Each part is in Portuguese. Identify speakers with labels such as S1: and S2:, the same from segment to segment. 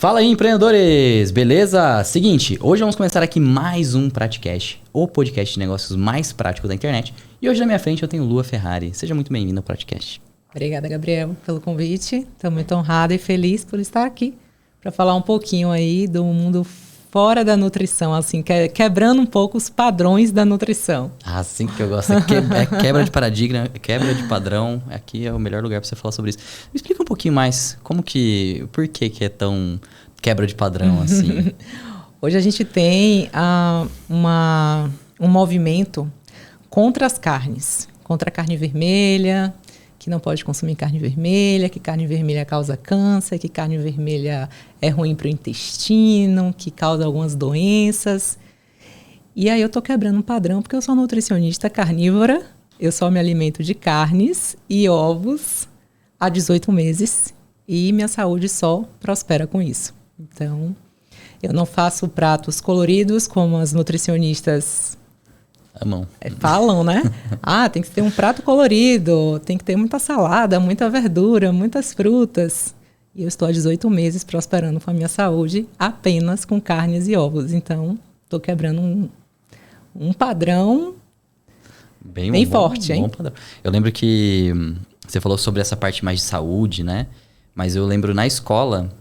S1: Fala aí, empreendedores! Beleza? Seguinte, hoje vamos começar aqui mais um Praticast, o podcast de negócios mais prático da internet. E hoje na minha frente eu tenho Lua Ferrari. Seja muito bem-vinda ao Praticast.
S2: Obrigada, Gabriel, pelo convite. Estou muito honrada e feliz por estar aqui para falar um pouquinho aí do mundo fora da nutrição, assim, quebrando um pouco os padrões da nutrição.
S1: Assim que eu gosto. É quebra de paradigma, quebra de padrão. Aqui é o melhor lugar para você falar sobre isso. Me explica um pouquinho mais por que é tão quebra de padrão assim?
S2: Hoje a gente tem um movimento contra as carnes, contra a carne vermelha, que não pode consumir carne vermelha, que carne vermelha causa câncer, que carne vermelha é ruim para o intestino, que causa algumas doenças. E aí eu tô quebrando um padrão, porque eu sou nutricionista carnívora, eu só me alimento de carnes e ovos há 18 meses e minha saúde só prospera com isso. Então, eu não faço pratos coloridos como as nutricionistas falam, né? Tem que ter um prato colorido, tem que ter muita salada, muita verdura, muitas frutas. E eu estou há 18 meses prosperando com a minha saúde apenas com carnes e ovos. Então, estou quebrando um padrão bem forte, hein?
S1: Padrão. Eu lembro que você falou sobre essa parte mais de saúde, né? Mas eu lembro na escola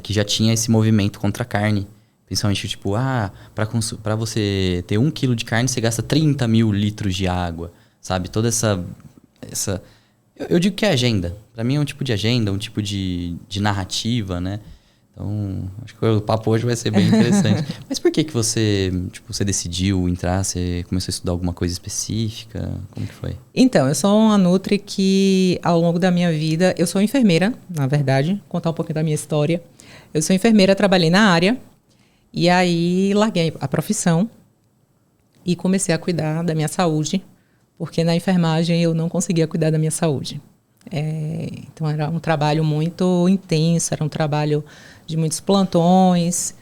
S1: que já tinha esse movimento contra a carne. Principalmente, tipo, para você ter 1 quilo de carne, você gasta 30 mil litros de água, sabe? Toda essa eu digo que é agenda. Para mim é um tipo de agenda, um tipo de narrativa, né? Então, acho que o papo hoje vai ser bem interessante. Mas por que você decidiu entrar? Você começou a estudar alguma coisa específica? Como que foi?
S2: Então, eu sou uma nutri que, ao longo da minha vida, eu sou enfermeira, na verdade, contar um pouquinho da minha história. Eu sou enfermeira, trabalhei na área. E aí larguei a profissão e comecei a cuidar da minha saúde, porque na enfermagem eu não conseguia cuidar da minha saúde. Então era um trabalho muito intenso, era um trabalho de muitos plantões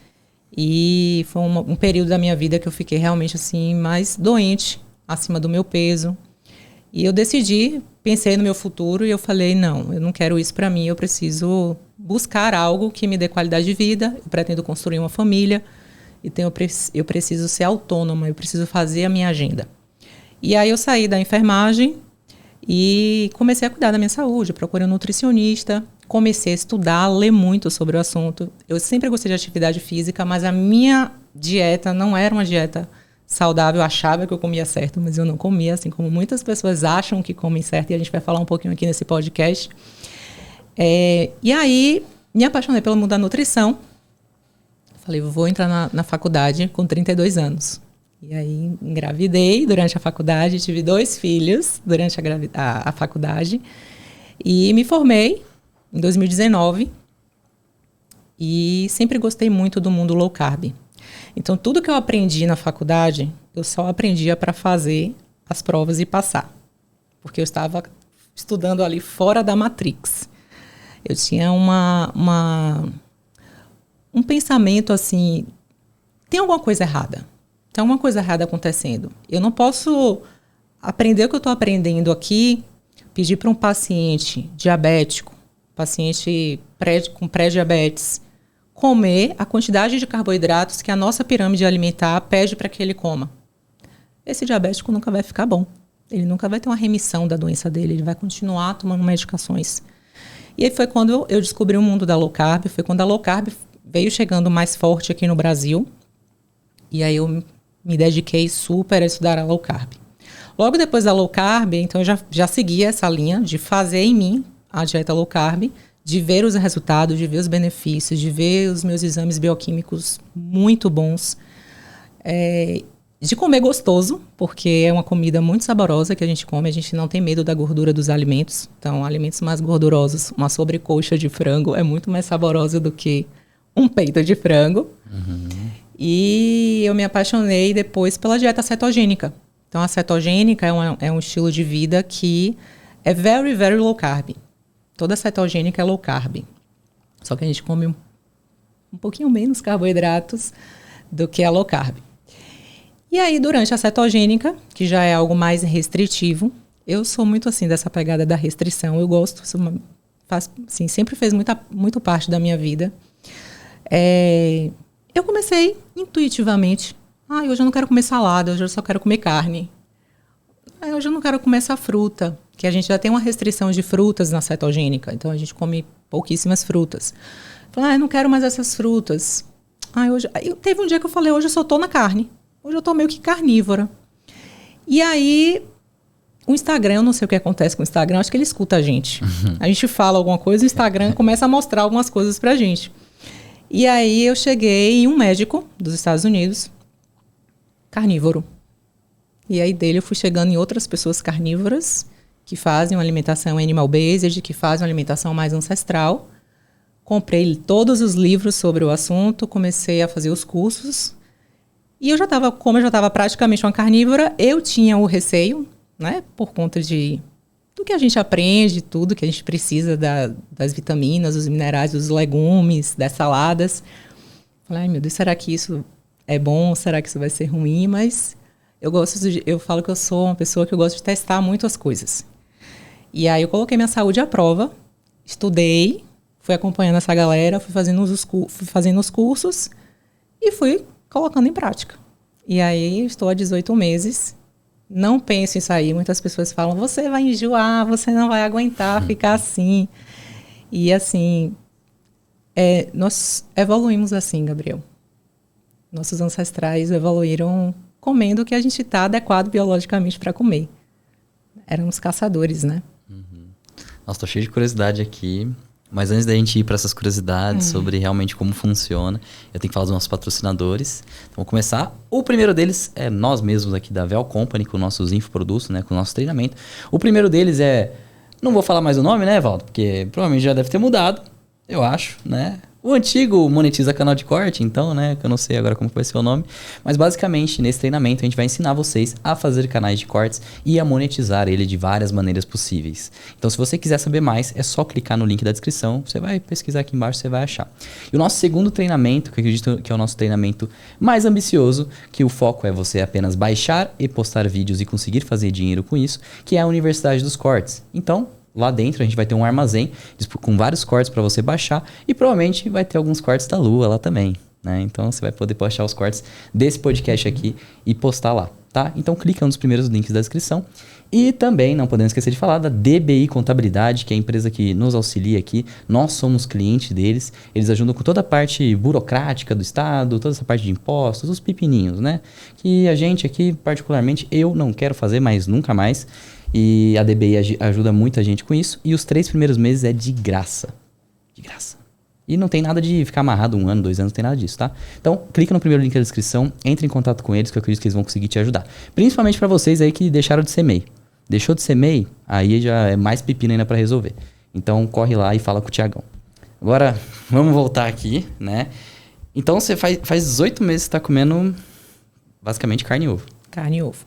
S2: e foi um período da minha vida que eu fiquei realmente assim mais doente, acima do meu peso. E eu pensei no meu futuro e eu falei, não, eu não quero isso para mim, eu preciso buscar algo que me dê qualidade de vida, eu pretendo construir uma família, então eu preciso ser autônoma, eu preciso fazer a minha agenda. E aí eu saí da enfermagem e comecei a cuidar da minha saúde, procurei um nutricionista, comecei a estudar, ler muito sobre o assunto. Eu sempre gostei de atividade física, mas a minha dieta não era uma dieta saudável, eu achava que eu comia certo, mas eu não comia, assim como muitas pessoas acham que comem certo, e a gente vai falar um pouquinho aqui nesse podcast. E aí, me apaixonei pelo mundo da nutrição. Falei, vou entrar na faculdade com 32 anos. E aí, engravidei durante a faculdade, tive 2 filhos durante a faculdade. E me formei em 2019. E sempre gostei muito do mundo low carb. Então, tudo que eu aprendi na faculdade, eu só aprendia para fazer as provas e passar. Porque eu estava estudando ali fora da Matrix. Eu tinha um pensamento assim, tem alguma coisa errada. Tem alguma coisa errada acontecendo. Eu não posso aprender o que eu estou aprendendo aqui, pedir para um paciente diabético, paciente com pré-diabetes, comer a quantidade de carboidratos que a nossa pirâmide alimentar pede para que ele coma. Esse diabético nunca vai ficar bom. Ele nunca vai ter uma remissão da doença dele. Ele vai continuar tomando medicações. E aí foi quando eu descobri o mundo da low carb. Foi quando a low carb veio chegando mais forte aqui no Brasil. E aí eu me dediquei super a estudar a low carb. Logo depois da low carb, então eu já seguia essa linha de fazer em mim a dieta low carb, de ver os resultados, de ver os benefícios, de ver os meus exames bioquímicos muito bons, de comer gostoso, porque é uma comida muito saborosa que a gente come, a gente não tem medo da gordura dos alimentos, então alimentos mais gordurosos, uma sobrecoxa de frango é muito mais saborosa do que um peito de frango. Uhum. E eu me apaixonei depois pela dieta cetogênica. Então a cetogênica é um estilo de vida que é very, very low carb. Toda cetogênica é low carb. Só que a gente come um pouquinho menos carboidratos do que a low carb. E aí, durante a cetogênica, que já é algo mais restritivo, eu sou muito assim dessa pegada da restrição. Eu gosto, sempre fez muito parte da minha vida. Eu comecei intuitivamente. Hoje eu não quero comer salada, hoje eu só quero comer carne. Hoje eu não quero comer essa fruta, que a gente já tem uma restrição de frutas na cetogênica, então a gente come pouquíssimas frutas. Falei, eu não quero mais essas frutas. Teve um dia que eu falei, hoje eu só tô na carne. Hoje eu tô meio que carnívora. E aí, o Instagram, eu não sei o que acontece com o Instagram, acho que ele escuta a gente. A gente fala alguma coisa, o Instagram começa a mostrar algumas coisas pra gente. E aí eu cheguei em um médico dos Estados Unidos, carnívoro. E aí dele eu fui chegando em outras pessoas carnívoras, que fazem uma alimentação animal-based, que fazem uma alimentação mais ancestral. Comprei todos os livros sobre o assunto, comecei a fazer os cursos. E como eu já estava praticamente uma carnívora, eu tinha o receio, né? Por conta do que a gente aprende, tudo que a gente precisa das vitaminas, dos minerais, dos legumes, das saladas. Falei, meu Deus, será que isso é bom? Será que isso vai ser ruim? Mas eu falo que eu sou uma pessoa que eu gosto de testar muito as coisas. E aí eu coloquei minha saúde à prova, estudei, fui acompanhando essa galera, fui fazendo os cursos e fui colocando em prática. E aí estou há 18 meses, não penso em sair. Muitas pessoas falam, você vai enjoar, você não vai aguentar ficar assim. E assim, nós evoluímos assim, Gabriel. Nossos ancestrais evoluíram comendo o que a gente está adequado biologicamente para comer. Éramos caçadores, né?
S1: Nossa, tô cheio de curiosidade aqui. Mas antes da gente ir para essas curiosidades sobre realmente como funciona, eu tenho que falar dos nossos patrocinadores. Então, vamos começar. O primeiro deles é nós mesmos aqui da Vel Company, com nossos infoprodutos, né, com o nosso treinamento. O primeiro deles não vou falar mais o nome, né, Valdo? Porque provavelmente já deve ter mudado, eu acho, né? O antigo monetiza canal de corte, então, né? Que eu não sei agora como vai ser o nome. Mas basicamente, nesse treinamento, a gente vai ensinar vocês a fazer canais de cortes e a monetizar ele de várias maneiras possíveis. Então, se você quiser saber mais, é só clicar no link da descrição. Você vai pesquisar aqui embaixo, você vai achar. E o nosso segundo treinamento, que eu acredito que é o nosso treinamento mais ambicioso, que o foco é você apenas baixar e postar vídeos e conseguir fazer dinheiro com isso, que é a Universidade dos Cortes. Então, lá dentro a gente vai ter um armazém com vários cortes para você baixar e provavelmente vai ter alguns cortes da Lua lá também, né? Então você vai poder baixar os cortes desse podcast aqui e postar lá, tá? Então clica nos primeiros links da descrição. E também não podemos esquecer de falar da DBI Contabilidade, que é a empresa que nos auxilia aqui. Nós somos clientes deles. Eles ajudam com toda a parte burocrática do Estado, toda essa parte de impostos, os pepininhos, né? Que a gente aqui, particularmente, eu não quero fazer mais nunca mais. E a DBI ajuda muita gente com isso. E os 3 primeiros meses é de graça. De graça. E não tem nada de ficar amarrado 1 ano, 2 anos, não tem nada disso, tá? Então, clica no primeiro link da descrição, entre em contato com eles, que eu acredito que eles vão conseguir te ajudar. Principalmente para vocês aí que deixaram de ser MEI. Deixou de ser MEI, aí já é mais pepino ainda para resolver. Então, corre lá e fala com o Thiagão. Agora, vamos voltar aqui, né? Então, você faz 18 meses que você tá comendo basicamente carne e ovo.
S2: Carne e ovo.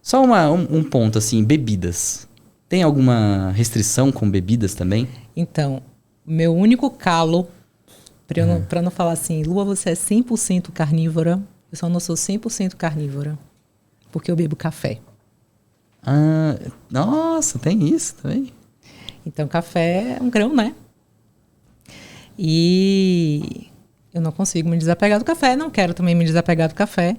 S1: Só um ponto, assim, bebidas. Tem alguma restrição com bebidas também?
S2: Então, meu único calo, pra não falar assim, Lua, você é 100% carnívora, eu só não sou 100% carnívora, porque eu bebo café.
S1: Ah, nossa, tem isso também?
S2: Então, café é um grão, né? E eu não consigo me desapegar do café, não quero também me desapegar do café.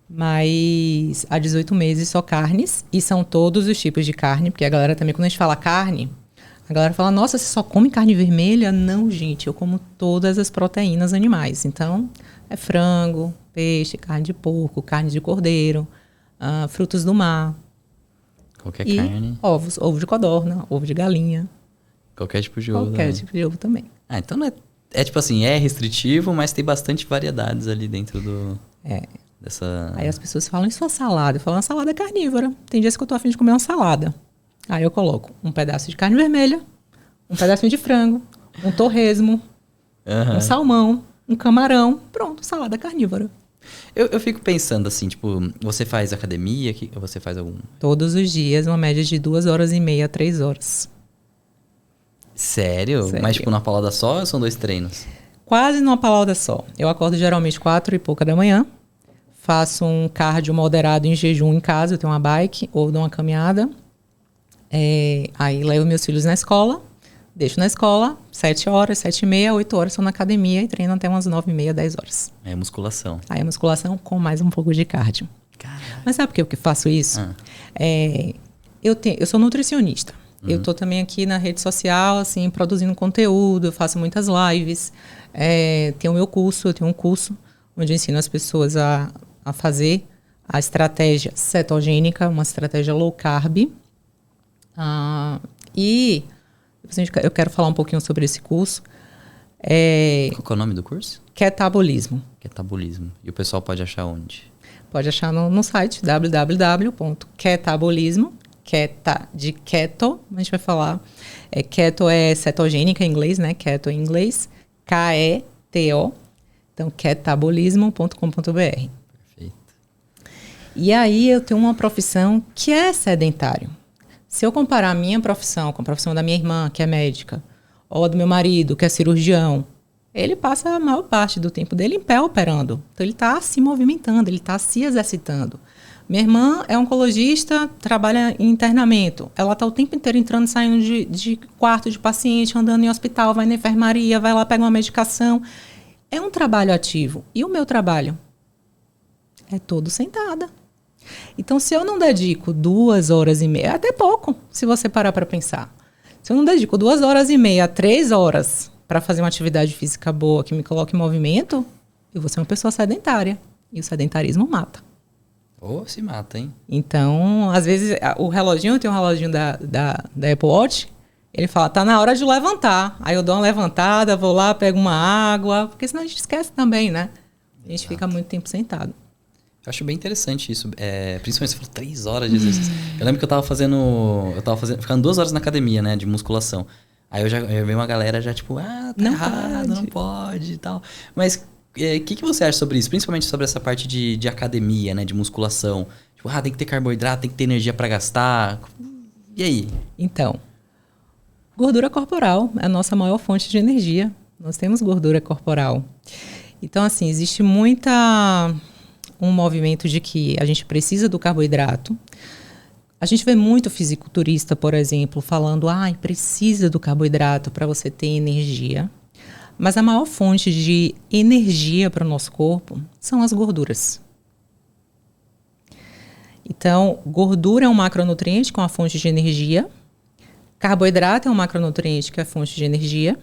S2: Mas há 18 meses só carnes, e são todos os tipos de carne, porque a galera também, quando a gente fala carne, a galera fala, nossa, você só come carne vermelha? Não, gente, eu como todas as proteínas animais. Então, é frango, peixe, carne de porco, carne de cordeiro, frutos do mar.
S1: Qualquer
S2: e
S1: carne.
S2: Ovos, ovo de codorna, ovo de galinha.
S1: Qualquer tipo de ovo.
S2: Qualquer
S1: né?
S2: tipo de ovo também.
S1: Ah, então não é tipo assim, é restritivo, mas tem bastante variedades ali dentro do... Dessa...
S2: Aí as pessoas falam, isso é uma salada? Eu falo, uma salada carnívora. Tem dias que eu tô a fim de comer uma salada. Aí eu coloco um pedaço de carne vermelha, um pedacinho de frango, um torresmo, um salmão, um camarão. Pronto, salada carnívora.
S1: Eu fico pensando assim, tipo, você faz academia? Você faz algum...
S2: Todos os dias, uma média de 2h30 a 3 horas.
S1: Sério? Mas tipo, numa paulada só ou são 2 treinos?
S2: Quase numa paulada só. Eu acordo geralmente 4 e pouca da manhã. Faço um cardio moderado em jejum em casa, eu tenho uma bike ou dou uma caminhada. Aí levo meus filhos na escola, deixo na escola, 7 horas, 7h30, 8 horas, estou na academia e treino até umas 9h30, 10 horas.
S1: É musculação.
S2: Aí a musculação com mais um pouco de cardio.
S1: Caraca.
S2: Mas sabe por que eu faço isso? Eu sou nutricionista. Eu estou também aqui na rede social, assim, produzindo conteúdo, eu faço muitas lives. Tenho o meu curso, eu tenho um curso onde eu ensino as pessoas a fazer a estratégia cetogênica, uma estratégia low carb. E eu quero falar um pouquinho sobre esse curso.
S1: Qual que é o nome do curso?
S2: Ketabolismo.
S1: Ketabolismo. E o pessoal pode achar onde?
S2: Pode achar no site www.ketabolismo. Keta de keto, a gente vai falar. Keto é cetogênica em inglês, né? Keto em inglês. Keto. Então, ketabolismo.com.br.
S1: Perfeito.
S2: E aí eu tenho uma profissão que é sedentário. Se eu comparar a minha profissão com a profissão da minha irmã, que é médica, ou do meu marido, que é cirurgião, ele passa a maior parte do tempo dele em pé operando. Então, ele está se movimentando, ele está se exercitando. Minha irmã é oncologista, trabalha em internamento. Ela está o tempo inteiro entrando e saindo de quarto de paciente, andando em hospital, vai na enfermaria, vai lá, pega uma medicação. É um trabalho ativo. E o meu trabalho? É todo sentada. Então, se eu não dedico 2h30, é até pouco, se você parar para pensar. Se eu não dedico 2h30, 3 horas para fazer uma atividade física boa que me coloque em movimento, eu vou ser uma pessoa sedentária. E o sedentarismo mata.
S1: Ou se mata, hein?
S2: Então, às vezes, o reloginho, eu tenho um reloginho da Apple Watch, ele fala, tá na hora de levantar. Aí eu dou uma levantada, vou lá, pego uma água, porque senão a gente esquece também, né? A gente fica muito tempo sentado.
S1: Eu acho bem interessante isso. Principalmente você falou 3 horas de exercício. Eu lembro que eu tava ficando 2 horas na academia, né? De musculação. Aí eu vi uma galera já tipo, tá
S2: não
S1: errado, não pode e tal. Mas o que você acha sobre isso? Principalmente sobre essa parte de academia, né? De musculação. Tipo, tem que ter carboidrato, tem que ter energia para gastar. E aí? Então,
S2: gordura corporal é a nossa maior fonte de energia. Nós temos gordura corporal. Então, assim, existe um movimento de que a gente precisa do carboidrato. A gente vê muito fisiculturista, por exemplo, falando, precisa do carboidrato para você ter energia. Mas a maior fonte de energia para o nosso corpo são as gorduras. Então, gordura é um macronutriente com a fonte de energia. Carboidrato é um macronutriente que é a fonte de energia.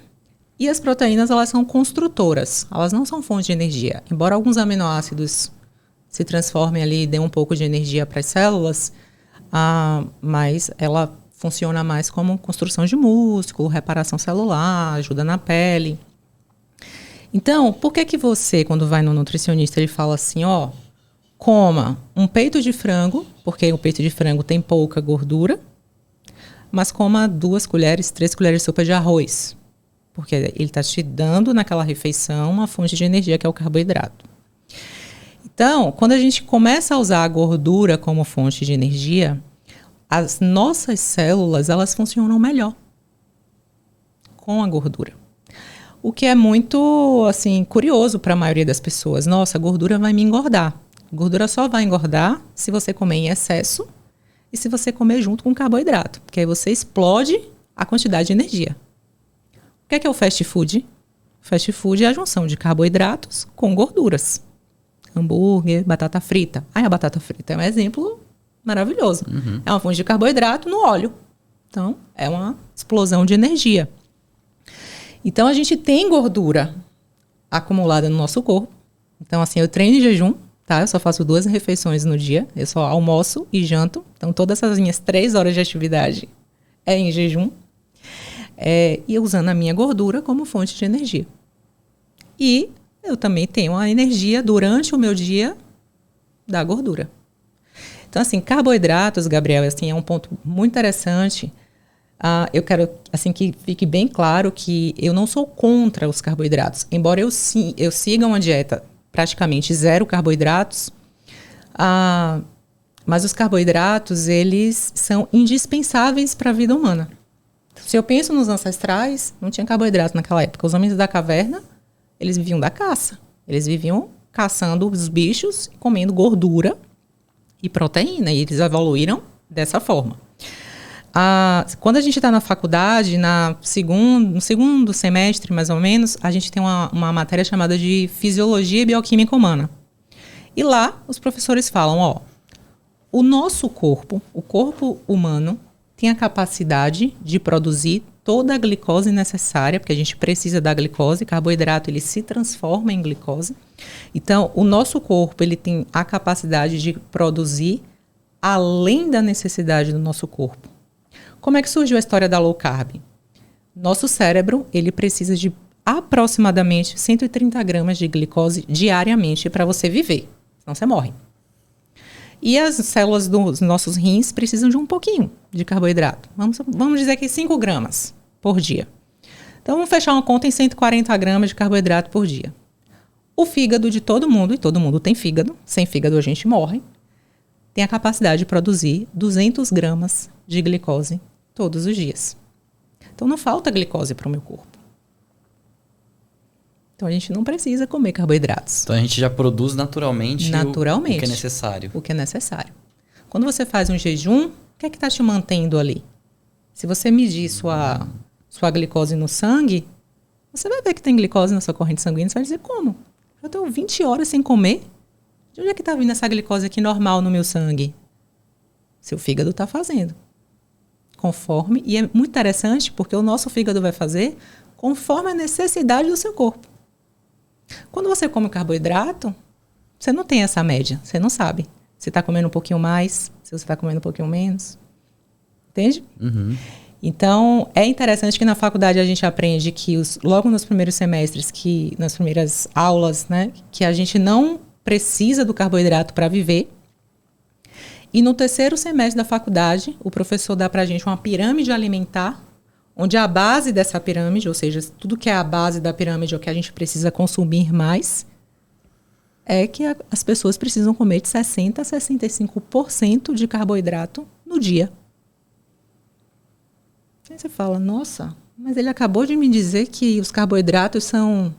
S2: E as proteínas, elas são construtoras. Elas não são fonte de energia. Embora alguns aminoácidos se transformem ali e dêem um pouco de energia para as células, mas ela funciona mais como construção de músculo, reparação celular, ajuda na pele. Então, por que você, quando vai no nutricionista, ele fala assim, coma um peito de frango, porque o peito de frango tem pouca gordura, mas coma 2 colheres, 3 colheres de sopa de arroz, porque ele está te dando naquela refeição uma fonte de energia que é o carboidrato. Então, quando a gente começa a usar a gordura como fonte de energia, as nossas células, elas funcionam melhor com a gordura. O que é muito, assim, curioso para a maioria das pessoas. Nossa, a gordura vai me engordar. A gordura só vai engordar se você comer em excesso e se você comer junto com carboidrato, porque aí você explode a quantidade de energia. O que é o fast food? Fast food é a junção de carboidratos com gorduras. Hambúrguer, batata frita. A batata frita é um exemplo maravilhoso. Uhum. É uma fonte de carboidrato no óleo. Então, é uma explosão de energia. Então, a gente tem gordura acumulada no nosso corpo. Então, assim, eu treino em jejum, tá? Eu só faço 2 refeições no dia. Eu só almoço e janto. Então, todas essas minhas 3 horas de atividade é em jejum. E usando a minha gordura como fonte de energia. E eu também tenho a energia durante o meu dia da gordura. Então, assim, carboidratos, Gabriel, assim, é um ponto muito interessante. Eu quero assim, que fique bem claro que eu não sou contra os carboidratos. Embora eu siga uma dieta praticamente 0 carboidratos, mas os carboidratos, eles são indispensáveis para a vida humana. Se eu penso nos ancestrais, não tinha carboidrato naquela época. Os homens da caverna, eles viviam da caça. Eles viviam caçando os bichos, comendo gordura e proteína. E eles evoluíram dessa forma. Quando a gente está na faculdade, no segundo semestre, mais ou menos, a gente tem uma matéria chamada de Fisiologia e Bioquímica Humana. E lá, os professores falam, ó, o nosso corpo, o corpo humano, tem a capacidade de produzir toda a glicose necessária, porque a gente precisa da glicose, carboidrato ele se transforma em glicose. Então, o nosso corpo ele tem a capacidade de produzir além da necessidade do nosso corpo. Como é que surgiu a história da low carb? Nosso cérebro ele precisa de aproximadamente 130 gramas de glicose diariamente para você viver, senão você morre. E as células dos nossos rins precisam de um pouquinho de carboidrato. Vamos dizer que 5 gramas por dia. Então, vamos fechar uma conta em 140 gramas de carboidrato por dia. O fígado de todo mundo, e todo mundo tem fígado, sem fígado a gente morre, tem a capacidade de produzir 200 gramas de glicose todos os dias. Então, não falta glicose para o meu corpo. Então, a gente não precisa comer carboidratos.
S1: Então, a gente já produz naturalmente. O que é necessário.
S2: O que é necessário. Quando você faz um jejum, o que é que está te mantendo ali? Se você medir sua glicose no sangue, você vai ver que tem glicose na sua corrente sanguínea. Você vai dizer, como? Eu estou 20 horas sem comer? De onde é que está vindo essa glicose aqui normal no meu sangue? Seu fígado está fazendo. Conforme, e é muito interessante porque o nosso fígado vai fazer conforme a necessidade do seu corpo. Quando você come carboidrato, você não tem essa média, você não sabe. Se está comendo um pouquinho mais, se você está comendo um pouquinho menos. Entende?
S1: Uhum.
S2: Então, é interessante que na faculdade a gente aprende que logo nos primeiros semestres, nas primeiras aulas, né, que a gente não precisa do carboidrato para viver. E no terceiro semestre da faculdade, o professor dá para a gente uma pirâmide alimentar, onde a base dessa pirâmide, ou seja, tudo que é a base da pirâmide, é o que a gente precisa consumir mais, é que as pessoas precisam comer de 60% a 65% de carboidrato no dia. Aí você fala, nossa, mas ele acabou de me dizer que os carboidratos são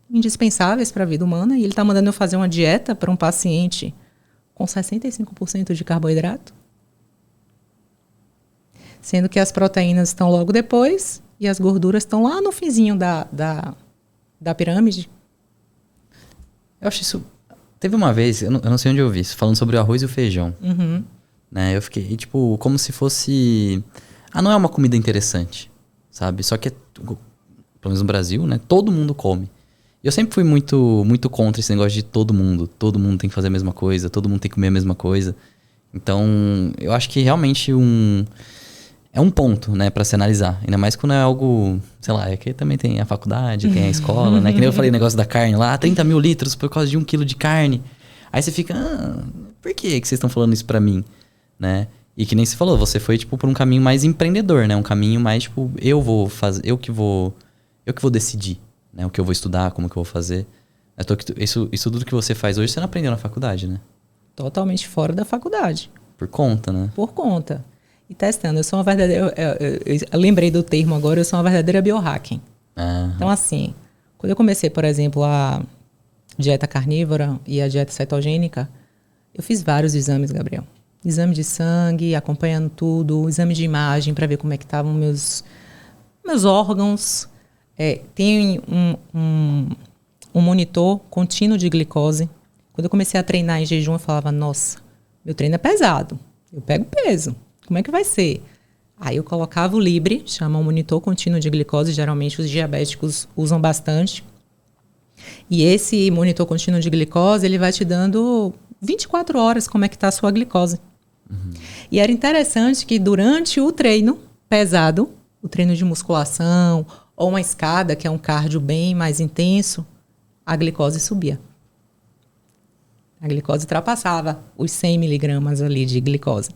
S2: indispensáveis para a vida humana e ele está mandando eu fazer uma dieta para um paciente com 65% de carboidrato? Sendo que as proteínas estão logo depois e as gorduras estão lá no finzinho da pirâmide.
S1: Eu acho isso... Teve uma vez, eu não sei onde eu vi isso, falando sobre o arroz e o feijão.
S2: Uhum.
S1: Né? Eu fiquei, tipo, como se fosse... não é uma comida interessante, sabe? Só que, pelo menos no Brasil, né? Todo mundo come. Eu sempre fui muito, muito contra esse negócio de todo mundo. Todo mundo tem que fazer a mesma coisa, todo mundo tem que comer a mesma coisa. Então, eu acho que realmente é um ponto, né, pra se analisar. Ainda mais quando é algo, sei lá, é que também tem a faculdade, tem a escola, né? Que nem eu falei o negócio da carne lá, 30 mil litros por causa de 1 quilo de carne. Aí você fica, por que vocês estão falando isso pra mim? Né? E que nem você falou, você foi, tipo, por um caminho mais empreendedor, né? Um caminho mais, tipo, eu que vou decidir, né? O que eu vou estudar, como que eu vou fazer. Isso tudo que você faz hoje, você não aprendeu na faculdade, né?
S2: Totalmente fora da faculdade.
S1: Por conta, né?
S2: Por conta. E testando. Eu sou uma verdadeira... Eu lembrei do termo agora, eu sou uma verdadeira biohacking. Então, assim, quando eu comecei, por exemplo, a dieta carnívora e a dieta cetogênica, eu fiz vários exames, Gabriel. Exame de sangue, acompanhando tudo, exame de imagem para ver como é que estavam meus órgãos. Tem um monitor contínuo de glicose. Quando eu comecei a treinar em jejum, eu falava, nossa, meu treino é pesado, eu pego peso, como é que vai ser? Aí eu colocava o Libre, chama um monitor contínuo de glicose, geralmente os diabéticos usam bastante. E esse monitor contínuo de glicose, ele vai te dando 24 horas como é que está a sua glicose. Uhum. E era interessante que durante o treino pesado, o treino de musculação, ou uma escada, que é um cardio bem mais intenso, a glicose subia. A glicose ultrapassava os 100 miligramas ali de glicose.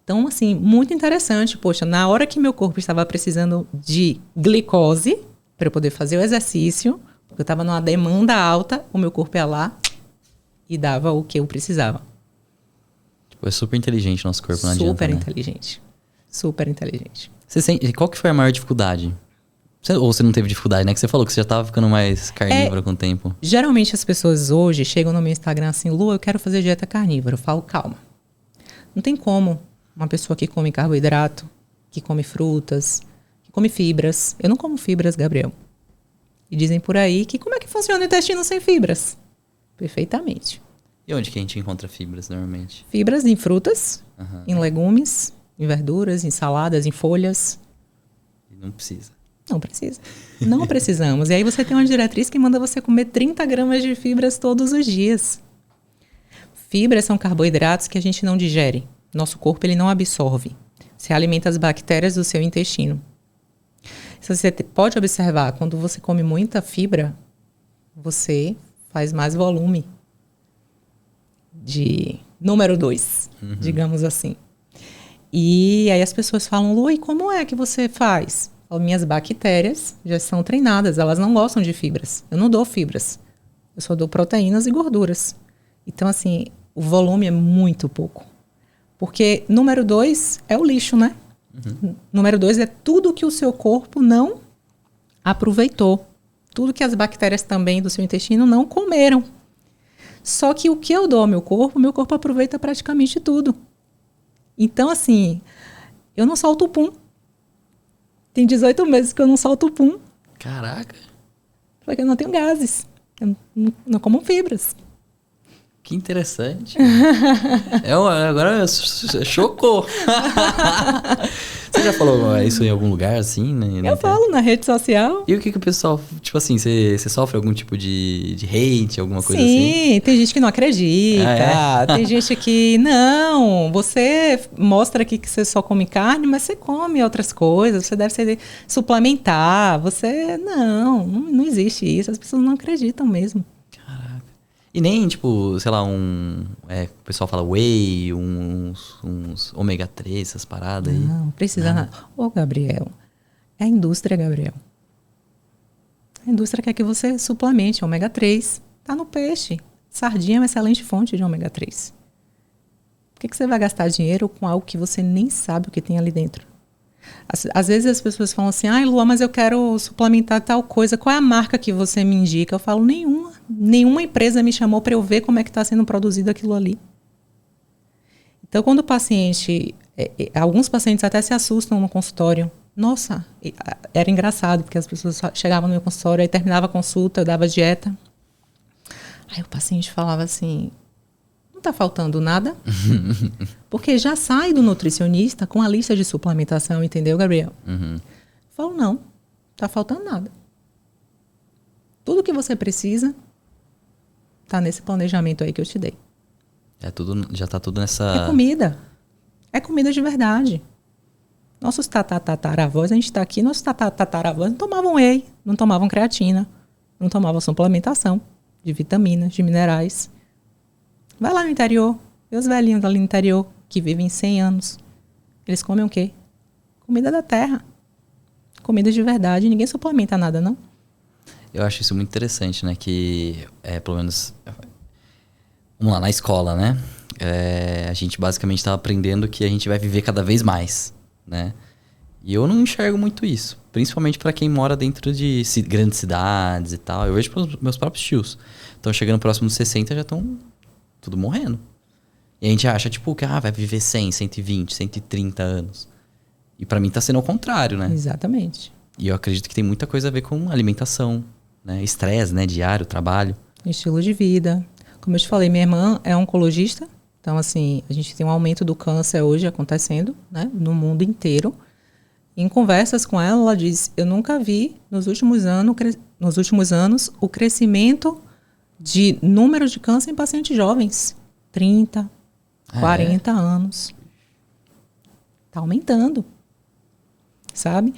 S2: Então, assim, muito interessante. Poxa, na hora que meu corpo estava precisando de glicose para eu poder fazer o exercício, porque eu estava numa demanda alta, o meu corpo ia lá e dava o que eu precisava.
S1: Tipo, é super inteligente o nosso corpo, não adianta,
S2: Super
S1: né?
S2: inteligente. Super inteligente.
S1: Qual que foi a maior dificuldade? Ou você não teve dificuldade, né? Que você falou que você já estava ficando mais carnívora com o tempo.
S2: Geralmente as pessoas hoje chegam no meu Instagram assim, Lu, eu quero fazer dieta carnívora. Eu falo, calma. Não tem como uma pessoa que come carboidrato que come frutas, que come fibras. Eu não como fibras, Gabriel. E dizem por aí que como é que funciona o intestino sem fibras? Perfeitamente.
S1: E onde que a gente encontra fibras normalmente?
S2: Fibras em frutas,
S1: Aham.
S2: em legumes, em verduras, em saladas, em folhas.
S1: E não precisa.
S2: Não precisa. Não precisamos. E aí você tem uma diretriz que manda você comer 30 gramas de fibras todos os dias. Fibras são carboidratos que a gente não digere. Nosso corpo ele não absorve. Você alimenta as bactérias do seu intestino. Se você pode observar, quando você come muita fibra, você faz mais volume de número 2, digamos assim. E aí as pessoas falam, Lu, e como é que você faz? Eu falo, minhas bactérias já são treinadas, elas não gostam de fibras. Eu não dou fibras, eu só dou proteínas e gorduras. Então, assim, o volume é muito pouco. Porque número 2 é o lixo, né? Número 2 é tudo que o seu corpo não aproveitou. Tudo que as bactérias também do seu intestino não comeram. Só que o que eu dou ao meu corpo aproveita praticamente tudo. Então, assim, eu não solto o pum. Tem 18 meses que eu não solto o pum.
S1: Caraca.
S2: Porque eu não tenho gases. Eu não como fibras.
S1: Que interessante. Agora chocou. Você já falou isso em algum lugar, assim? Né?
S2: Eu falo na rede social.
S1: E o que o pessoal... Tipo assim, você sofre algum tipo de hate, alguma coisa assim?
S2: Sim, tem gente que não acredita. Tem gente que... Não, você mostra aqui que você só come carne, mas você come outras coisas. Você deve suplementar. Você... Não existe isso. As pessoas não acreditam mesmo.
S1: E nem, tipo, sei lá, o pessoal fala whey, uns ômega 3, essas paradas aí.
S2: Não, precisa nada. Ô, Gabriel, é a indústria, Gabriel. A indústria quer que você suplemente ômega 3. Tá no peixe. Sardinha é uma excelente fonte de ômega 3. Por que você vai gastar dinheiro com algo que você nem sabe o que tem ali dentro? Às vezes as pessoas falam assim, Lua, mas eu quero suplementar tal coisa. Qual é a marca que você me indica? Eu falo, nenhuma. Nenhuma empresa me chamou para eu ver como é que está sendo produzido aquilo ali. Então, quando o paciente... alguns pacientes até se assustam no consultório. Nossa, era engraçado, porque as pessoas chegavam no meu consultório, aí terminava a consulta, eu dava dieta. Aí o paciente falava assim... Não está faltando nada? Porque já sai do nutricionista com a lista de suplementação, entendeu, Gabriel? Falo, não, está faltando nada. Tudo que você precisa está nesse planejamento aí que eu te dei.
S1: Já está tudo nessa...
S2: É comida. É comida de verdade. Nossos tataravós, a gente está aqui, nossos tataravós não tomavam whey, não tomavam creatina, não tomavam suplementação de vitaminas, de minerais. Vai lá no interior, vê os velhinhos ali no interior, que vivem 100 anos. Eles comem o quê? Comida da terra. Comida de verdade. Ninguém suplementa nada, não?
S1: Eu acho isso muito interessante, né? Que, pelo menos... Vamos lá, na escola, né? A gente basicamente está aprendendo que a gente vai viver cada vez mais, né? E eu não enxergo muito isso. Principalmente para quem mora dentro de grandes cidades e tal. Eu vejo pelos meus próprios tios. Estão chegando próximo dos 60, já estão... tudo morrendo. E a gente acha, tipo, que vai viver 100, 120, 130 anos. E pra mim tá sendo ao contrário, né?
S2: Exatamente.
S1: E eu acredito que tem muita coisa a ver com alimentação, né? Estresse, né? Diário, trabalho.
S2: Estilo de vida. Como eu te falei, minha irmã é oncologista. Então, assim, a gente tem um aumento do câncer hoje acontecendo, né? No mundo inteiro. Em conversas com ela, ela diz, eu nunca vi nos últimos anos o crescimento de número de câncer em pacientes jovens. 30, 40 anos. Está aumentando. Sabe?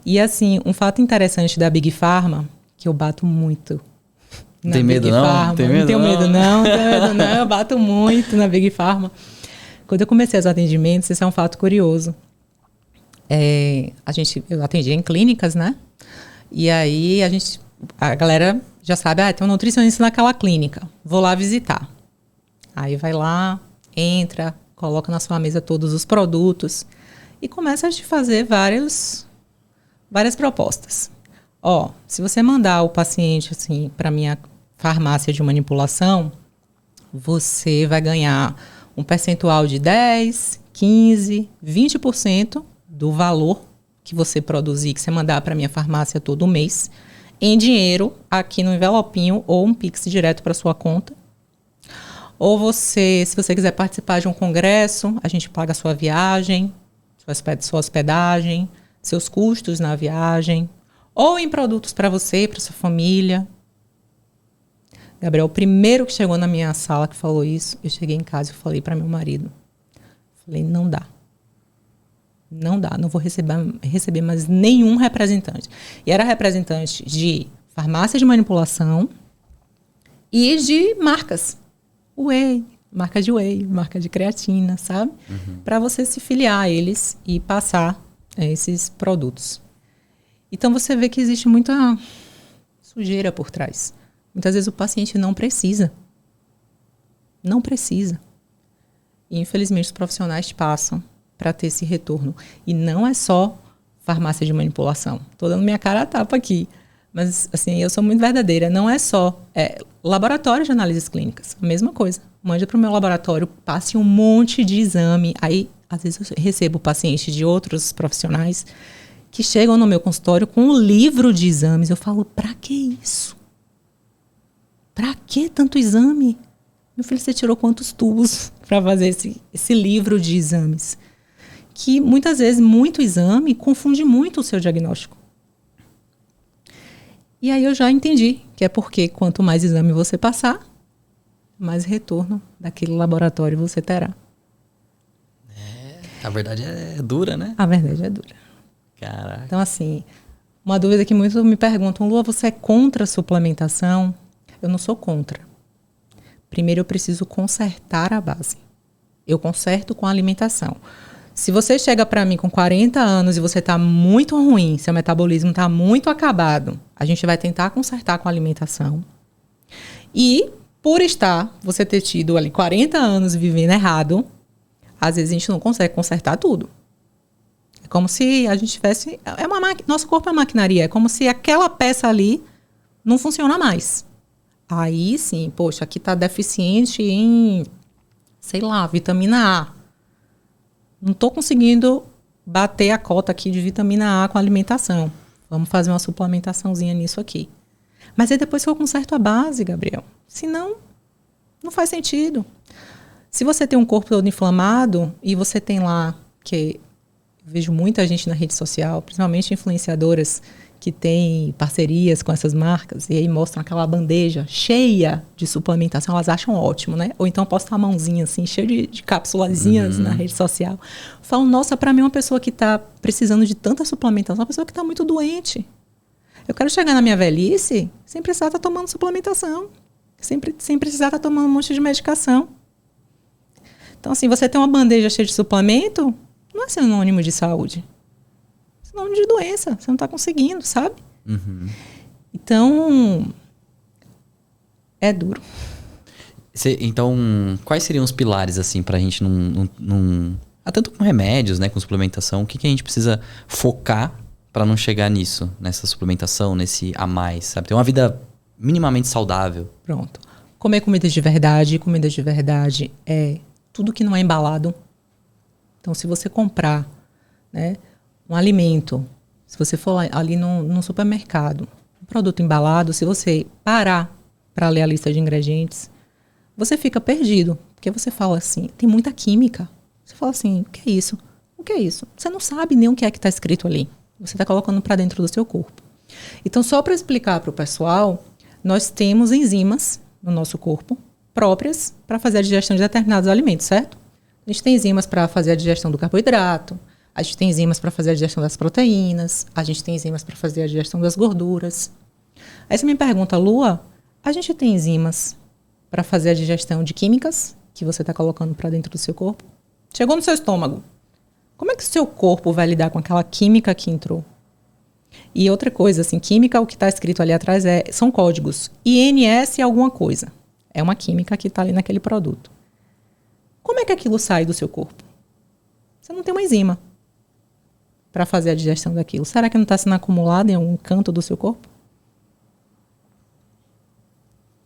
S2: E assim, um fato interessante da Big Pharma, que eu bato muito na
S1: Tem medo
S2: Big
S1: não?
S2: Pharma.
S1: Tem medo
S2: não tenho
S1: não?
S2: medo não, não tenho medo não. Eu bato muito na Big Pharma. Quando eu comecei os atendimentos, isso é um fato curioso. Eu atendia em clínicas, né? E aí a galera já sabe, tem um nutricionista naquela clínica, vou lá visitar. Aí vai lá, entra, coloca na sua mesa todos os produtos e começa a te fazer várias propostas. Se você mandar o paciente assim, para minha farmácia de manipulação, você vai ganhar um percentual de 10, 15, 20% do valor que você produzir, que você mandar para minha farmácia todo mês, em dinheiro, aqui no envelopinho, ou um Pix direto para sua conta. Ou você, se você quiser participar de um congresso, a gente paga a sua viagem, sua hospedagem, seus custos na viagem, ou em produtos para você e para sua família. Gabriel, o primeiro que chegou na minha sala que falou isso, eu cheguei em casa e falei para meu marido. Falei, não dá. Não dá, não vou receber mais nenhum representante. E era representante de farmácia de manipulação e de marcas. Whey, marca de whey, marca de creatina, sabe? Para você se filiar a eles e passar esses produtos. Então você vê que existe muita sujeira por trás. Muitas vezes o paciente não precisa. Não precisa. E infelizmente os profissionais passam para ter esse retorno. E não é só farmácia de manipulação. Estou dando minha cara a tapa aqui. Mas, assim, eu sou muito verdadeira. Não é só laboratório de análises clínicas. A mesma coisa. Mande para o meu laboratório, passe um monte de exame. Aí, às vezes, eu recebo pacientes de outros profissionais que chegam no meu consultório com um livro de exames. Eu falo, para que isso? Para que tanto exame? Meu filho, você tirou quantos tubos para fazer esse livro de exames? Que muitas vezes muito exame confunde muito o seu diagnóstico. E aí eu já entendi que é porque quanto mais exame você passar, mais retorno daquele laboratório você terá.
S1: A verdade é dura, né?
S2: A verdade é dura.
S1: Caraca.
S2: Então, assim, uma dúvida que muitos me perguntam, Lua, você é contra a suplementação? Eu não sou contra. Primeiro eu preciso consertar a base. Eu conserto com a alimentação. Se você chega para mim com 40 anos e você está muito ruim, seu metabolismo está muito acabado, a gente vai tentar consertar com a alimentação. E, por você ter tido ali 40 anos vivendo errado, às vezes a gente não consegue consertar tudo. É como se a gente tivesse... Nosso corpo é maquinaria. É como se aquela peça ali não funciona mais. Aí, sim, poxa, aqui está deficiente em, sei lá, vitamina A. Não estou conseguindo bater a cota aqui de vitamina A com a alimentação. Vamos fazer uma suplementaçãozinha nisso aqui. Mas é depois que eu conserto a base, Gabriel. Senão, não faz sentido. Se você tem um corpo todo inflamado e você tem lá, que eu vejo muita gente na rede social, principalmente influenciadoras que têm parcerias com essas marcas, e aí mostram aquela bandeja cheia de suplementação, elas acham ótimo, né? Ou então postam a mãozinha assim, cheia de cápsulazinhas na rede social. Falam, nossa, para mim uma pessoa que está precisando de tanta suplementação, uma pessoa que está muito doente. Eu quero chegar na minha velhice sem precisar estar tomando suplementação, sem precisar estar tomando um monte de medicação. Então, assim, você tem uma bandeja cheia de suplemento, não é sinônimo de saúde. É sinônimo de doença. Você não está conseguindo, sabe? Então, é duro.
S1: Então, quais seriam os pilares, assim, pra gente tanto com remédios, né, com suplementação, o que a gente precisa focar para não chegar nisso, nessa suplementação, nesse a mais, sabe? Ter uma vida minimamente saudável.
S2: Pronto. Comer comida de verdade. Comida de verdade é tudo que não é embalado. Então, se você comprar, né, um alimento, se você for ali no supermercado, um produto embalado, se você parar para ler a lista de ingredientes, você fica perdido. Porque você fala assim, tem muita química. Você fala assim, o que é isso? O que é isso? Você não sabe nem o que é que está escrito ali. Você está colocando para dentro do seu corpo. Então, só para explicar para o pessoal, nós temos enzimas no nosso corpo próprias para fazer a digestão de determinados alimentos, certo? A gente tem enzimas para fazer a digestão do carboidrato, a gente tem enzimas para fazer a digestão das proteínas, a gente tem enzimas para fazer a digestão das gorduras. Aí você me pergunta, Lua, a gente tem enzimas para fazer a digestão de químicas que você está colocando para dentro do seu corpo? Chegou no seu estômago. Como é que o seu corpo vai lidar com aquela química que entrou? E outra coisa, assim, química, o que está escrito ali atrás são códigos. INS alguma coisa. É uma química que está ali naquele produto. Como é que aquilo sai do seu corpo? Você não tem uma enzima para fazer a digestão daquilo. Será que não está sendo acumulado em algum canto do seu corpo?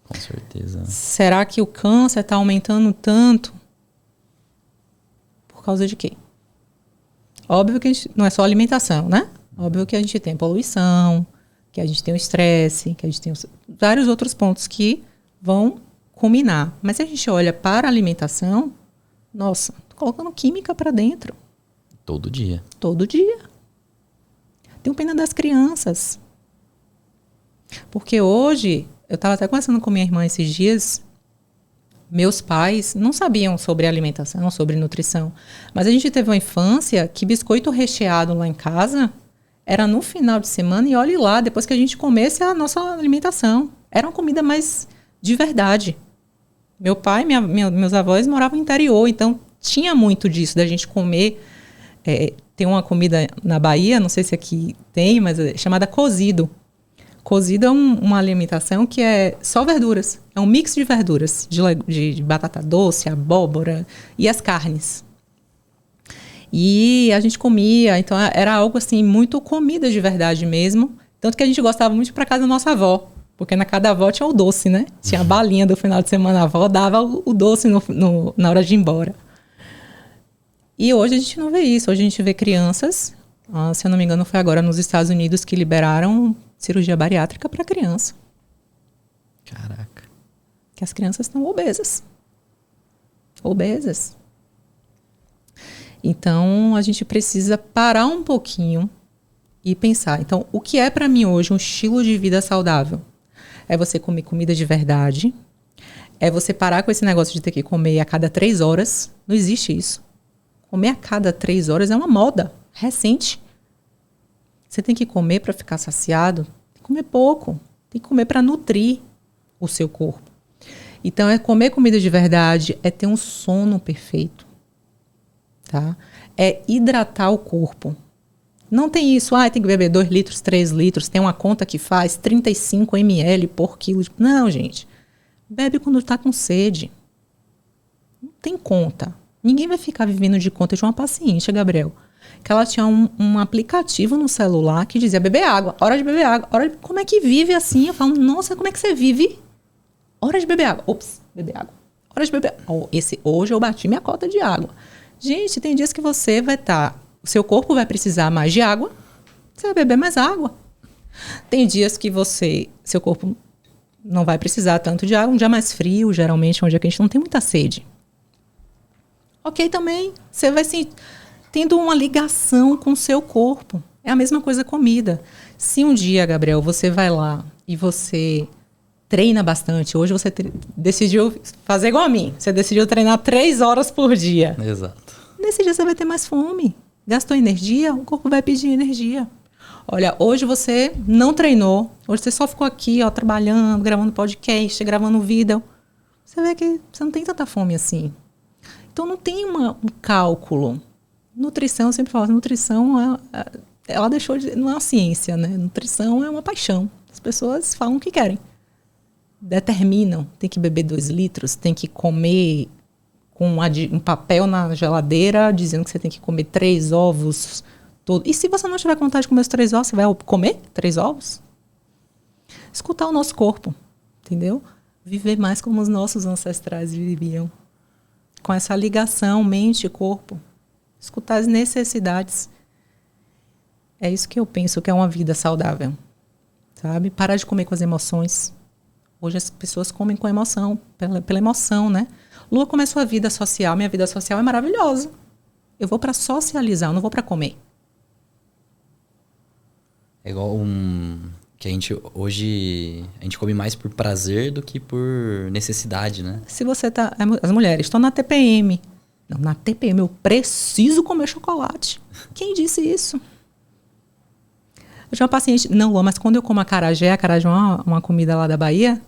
S1: Com certeza.
S2: Será que o câncer está aumentando tanto? Por causa de quê? Óbvio que a gente, não é só alimentação, né? Óbvio que a gente tem poluição, que a gente tem o estresse, que a gente tem vários outros pontos que vão culminar. Mas se a gente olha para a alimentação, nossa, tô colocando química para dentro.
S1: Todo dia.
S2: Todo dia. Tenho pena das crianças. Porque hoje, eu estava até conversando com minha irmã esses dias, meus pais não sabiam sobre alimentação, sobre nutrição. Mas a gente teve uma infância que biscoito recheado lá em casa era no final de semana e olhe lá, depois que a gente comesse a nossa alimentação. Era uma comida mais de verdade. Meu pai, meus avós moravam no interior, então tinha muito disso, da gente comer. Tem uma comida na Bahia, não sei se aqui tem, mas é chamada cozido. Cozido é uma alimentação que é só verduras. É um mix de verduras, de batata doce, abóbora e as carnes. E a gente comia, então era algo assim, muito comida de verdade mesmo. Tanto que a gente gostava muito de ir para casa da nossa avó. Porque na casa da avó tinha o doce, né? Tinha a balinha do final de semana, a avó dava o doce na hora de ir embora. E hoje a gente não vê isso. Hoje a gente vê crianças, se eu não me engano foi agora nos Estados Unidos que liberaram cirurgia bariátrica para criança.
S1: Caraca.
S2: Que as crianças estão obesas. Obesas. Então, a gente precisa parar um pouquinho e pensar. Então, o que é para mim hoje um estilo de vida saudável? É você comer comida de verdade. É você parar com esse negócio de ter que comer a cada 3 horas. Não existe isso. Comer a cada 3 horas é uma moda recente. Você tem que comer para ficar saciado. Tem que comer pouco. Tem que comer para nutrir o seu corpo. Então, é comer comida de verdade, é ter um sono perfeito. Tá? É hidratar o corpo. Não tem isso, tem que beber 2 litros, 3 litros, tem uma conta que faz 35 ml por quilo. Não, gente. Bebe quando está com sede. Não tem conta. Ninguém vai ficar vivendo de conta. Eu tinha uma paciente, Gabriel, que ela tinha um aplicativo no celular que dizia beber água, hora de beber água. Como é que vive assim? Eu falo, nossa, como é que você vive? Hora de beber água. Ops, beber água. Hora de beber água. Hoje eu bati minha cota de água. Gente, tem dias que você vai estar... O seu corpo vai precisar mais de água, você vai beber mais água. Tem dias que seu corpo não vai precisar tanto de água, um dia mais frio, geralmente, onde a gente não tem muita sede. Ok, também, você vai tendo uma ligação com o seu corpo. É a mesma coisa comida. Se um dia, Gabriel, você vai lá e você treina bastante, hoje você decidiu fazer igual a mim, você decidiu treinar 3 horas por dia.
S1: Exato.
S2: Nesse dia você vai ter mais fome. Gastou energia, o corpo vai pedir energia. Olha, hoje você não treinou, hoje você só ficou aqui, trabalhando, gravando podcast, gravando vídeo. Você vê que você não tem tanta fome assim. Então não tem um cálculo. Nutrição, eu sempre falo, nutrição, ela deixou de... Não é uma ciência, né? Nutrição é uma paixão. As pessoas falam o que querem. Determinam, tem que beber 2 litros, tem que comer... com um papel na geladeira dizendo que você tem que comer 3 ovos. E se você não tiver vontade de comer os 3 ovos, você vai comer 3 ovos? Escutar o nosso corpo, entendeu? Viver mais como os nossos ancestrais viviam. Com essa ligação mente e corpo. Escutar as necessidades. É isso que eu penso que é uma vida saudável. Sabe? Parar de comer com as emoções. Hoje as pessoas comem com emoção, pela emoção, né? Lua, como é a sua vida social? Minha vida social é maravilhosa. Eu vou para socializar, eu não vou para comer.
S1: É igual que hoje a gente come mais por prazer do que por necessidade, né?
S2: Se você tá... As mulheres estão na TPM. Não, na TPM eu preciso comer chocolate. Quem disse isso? Eu tinha uma paciente... Não, Lua, mas quando eu como acarajé é uma comida lá da Bahia...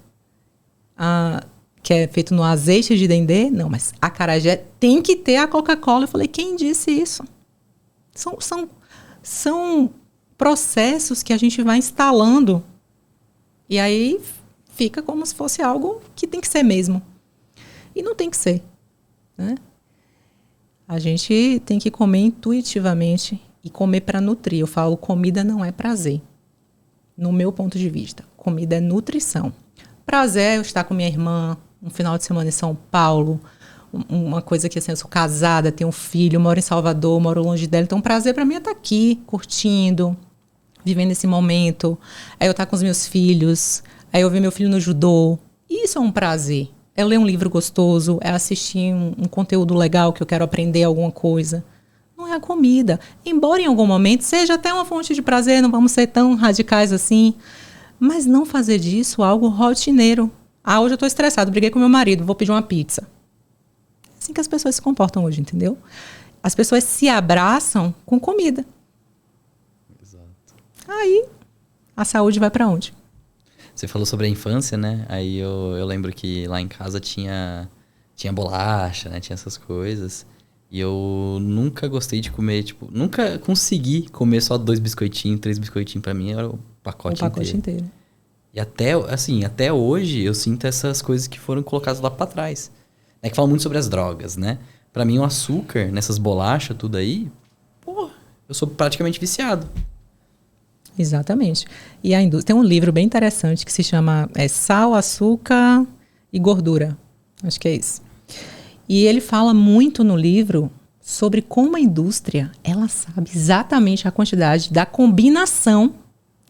S2: que é feito no azeite de dendê. Não, mas acarajé tem que ter a Coca-Cola. Eu falei, quem disse isso? São processos que a gente vai instalando. E aí fica como se fosse algo que tem que ser mesmo. E não tem que ser. Né? A gente tem que comer intuitivamente e comer para nutrir. Eu falo, comida não é prazer. No meu ponto de vista. Comida é nutrição. Prazer é eu estar com minha irmã um final de semana em São Paulo, uma coisa que assim, eu sou casada, tenho um filho, moro em Salvador, moro longe dela. Então, um prazer para mim é estar aqui, curtindo, vivendo esse momento. Aí eu estar com os meus filhos, aí eu ver meu filho no judô. Isso é um prazer. É ler um livro gostoso, é assistir um conteúdo legal que eu quero aprender alguma coisa. Não é a comida. Embora em algum momento seja até uma fonte de prazer, não vamos ser tão radicais assim. Mas não fazer disso algo rotineiro. Ah, hoje eu estou estressado, briguei com meu marido, vou pedir uma pizza. É assim que as pessoas se comportam hoje, entendeu? As pessoas se abraçam com comida.
S1: Exato.
S2: Aí, a saúde vai para onde?
S1: Você falou sobre a infância, né? Aí eu lembro que lá em casa tinha bolacha, né? Tinha essas coisas. E eu nunca gostei de comer, tipo... Nunca consegui comer só 2 biscoitinhos, 3 biscoitinhos. Pra mim era o pacote inteiro. E até hoje eu sinto essas coisas que foram colocadas lá pra trás. É que fala muito sobre as drogas, né? Pra mim o açúcar nessas bolachas, tudo aí... Pô, eu sou praticamente viciado.
S2: Exatamente. E a indústria tem um livro bem interessante que se chama Sal, Açúcar e Gordura. Acho que é isso. E ele fala muito no livro sobre como a indústria, ela sabe exatamente a quantidade da combinação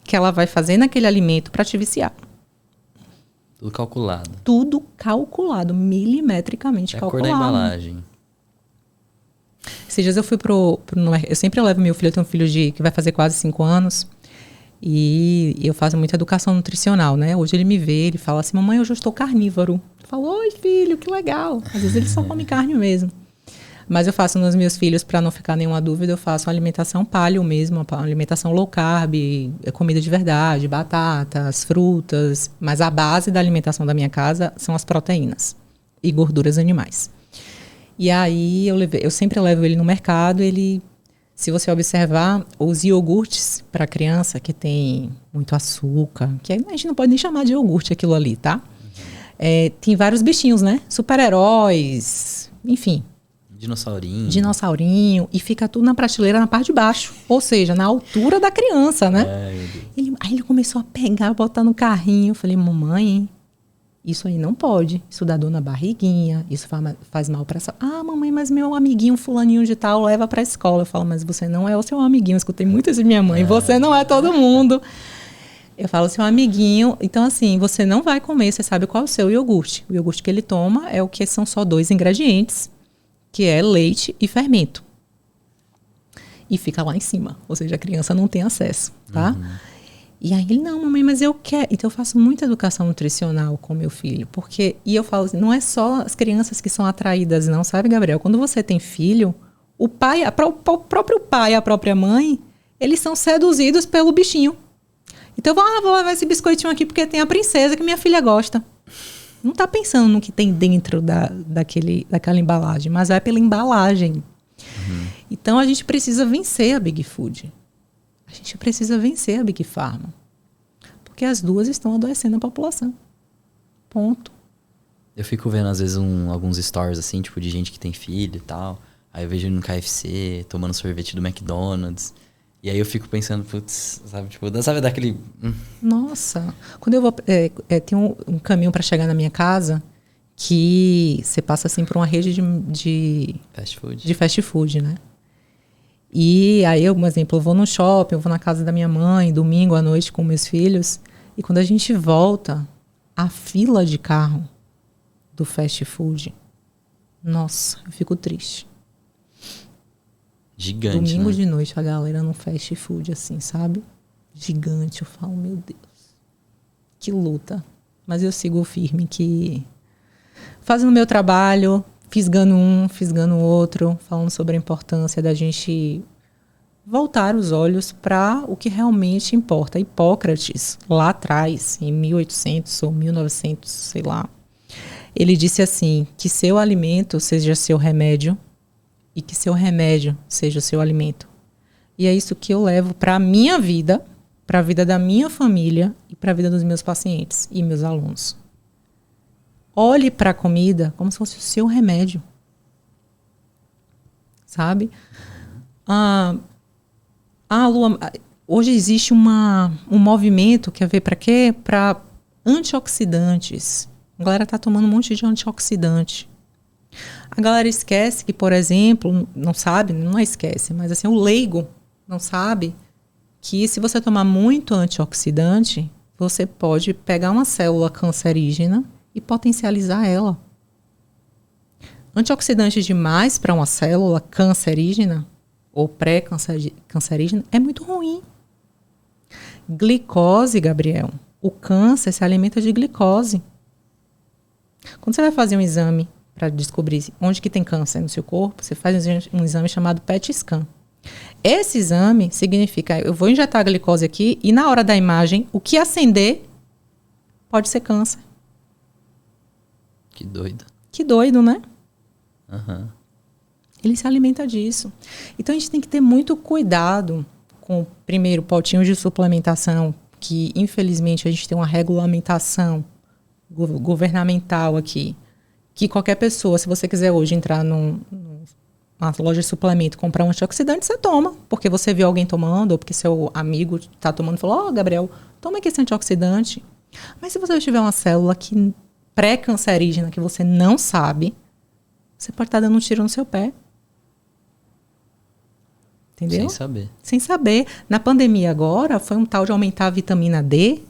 S2: que ela vai fazer naquele alimento para te viciar.
S1: Tudo calculado.
S2: Tudo calculado, milimetricamente calculado.
S1: A cor da embalagem.
S2: Esses dias eu fui eu sempre levo meu filho, eu tenho um filho que vai fazer quase 5 anos. E eu faço muita educação nutricional, né? Hoje ele me vê, ele fala assim, mamãe, hoje eu estou carnívoro. Eu falo, oi filho, que legal. Às vezes ele só come carne mesmo. Mas eu faço nos meus filhos, para não ficar nenhuma dúvida, eu faço uma alimentação paleo mesmo, uma alimentação low carb, comida de verdade, batatas, frutas. Mas a base da alimentação da minha casa são as proteínas e gorduras animais. E aí eu sempre levo ele no mercado, se você observar, os iogurtes para criança que tem muito açúcar, que a gente não pode nem chamar de iogurte aquilo ali, tá? Tem vários bichinhos, né? Super-heróis, enfim. Dinossaurinho. E fica tudo na prateleira na parte de baixo. Ou seja, na altura da criança, né? Aí ele começou a pegar, botar no carrinho. Eu falei, mamãe, isso aí não pode. Isso dá dor na barriguinha, isso faz mal para essa. Ah, mamãe, mas meu amiguinho fulaninho de tal leva para a escola. Eu falo, mas você não é o seu amiguinho. Eu escutei muito isso de minha mãe. Você não é todo mundo. Eu falo, seu amiguinho. Então, assim, você não vai comer. Você sabe qual é o seu iogurte. O iogurte que ele toma é o que são só 2 ingredientes, que é leite e fermento. E fica lá em cima. Ou seja, a criança não tem acesso, tá? Uhum. E aí ele, não, mamãe, mas eu quero. Então eu faço muita educação nutricional com meu filho. E eu falo assim, não é só as crianças que são atraídas, não, sabe, Gabriel? Quando você tem filho, o próprio pai e a própria mãe, eles são seduzidos pelo bichinho. Então eu vou levar esse biscoitinho aqui porque tem a princesa que minha filha gosta. Não está pensando no que tem dentro daquela embalagem, mas é pela embalagem. Uhum. Então a gente precisa vencer a Big Food. A gente precisa vencer a Big Pharma. Porque as duas estão adoecendo a população. Ponto.
S1: Eu fico vendo, às vezes, alguns stories, assim, tipo, de gente que tem filho e tal. Aí eu vejo ele no KFC, tomando sorvete do McDonald's. E aí eu fico pensando, putz, sabe, tipo, sabe daquele...
S2: Nossa. Quando eu vou... tem um caminho para chegar na minha casa que você passa, assim, por uma rede de
S1: fast food.
S2: De fast food, né? E aí, por exemplo, eu vou no shopping, eu vou na casa da minha mãe, domingo à noite com meus filhos. E quando a gente volta, a fila de carro do fast food, nossa, eu fico triste.
S1: Gigante,
S2: domingo,
S1: né?
S2: de noite, a galera no fast food, assim, sabe? Gigante. Eu falo, meu Deus, que luta. Mas eu sigo firme que... Fazendo o meu trabalho... Fisgando um, fisgando o outro, falando sobre a importância da gente voltar os olhos para o que realmente importa. Hipócrates, lá atrás, em 1800 ou 1900, sei lá, ele disse assim, que seu alimento seja seu remédio e que seu remédio seja seu alimento. E é isso que eu levo para a minha vida, para a vida da minha família e para a vida dos meus pacientes e meus alunos. Olhe para a comida como se fosse o seu remédio. Sabe? Lua, hoje existe um movimento, quer ver para quê? Para antioxidantes. A galera está tomando um monte de antioxidante. A galera esquece que, por exemplo, não sabe, não esquece, mas assim, o leigo não sabe que se você tomar muito antioxidante, você pode pegar uma célula cancerígena e potencializar ela. Antioxidante demais para uma célula cancerígena ou pré-cancerígena é muito ruim. Glicose, Gabriel. O câncer se alimenta de glicose. Quando você vai fazer um exame para descobrir onde que tem câncer no seu corpo, você faz um exame chamado PET scan. Esse exame significa, eu vou injetar a glicose aqui e na hora da imagem, o que acender pode ser câncer.
S1: Que doido.
S2: Que doido, né?
S1: Uhum.
S2: Ele se alimenta disso. Então, a gente tem que ter muito cuidado com, primeiro, potinhos de suplementação, que, infelizmente, a gente tem uma regulamentação governamental aqui, que qualquer pessoa, se você quiser hoje entrar numa loja de suplemento e comprar um antioxidante, você toma, porque você viu alguém tomando, ou porque seu amigo está tomando e falou, Gabriel, toma aqui esse antioxidante. Mas se você tiver uma célula pré-cancerígena que você não sabe, você pode estar dando um tiro no seu pé. Entendeu?
S1: Sem saber.
S2: Sem saber. Na pandemia agora, foi um tal de aumentar a vitamina D,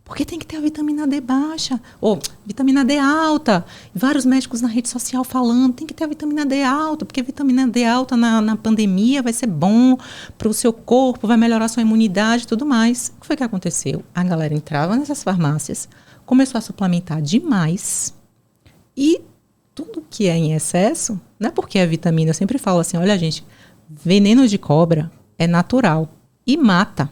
S2: porque tem que ter a vitamina D baixa, ou vitamina D alta. Vários médicos na rede social falando, tem que ter a vitamina D alta, porque a vitamina D alta na pandemia vai ser bom para o seu corpo, vai melhorar a sua imunidade e tudo mais. O que foi que aconteceu? A galera entrava nessas farmácias, começou a suplementar demais e tudo que é em excesso, não é porque é vitamina, eu sempre falo assim, olha gente, veneno de cobra é natural e mata.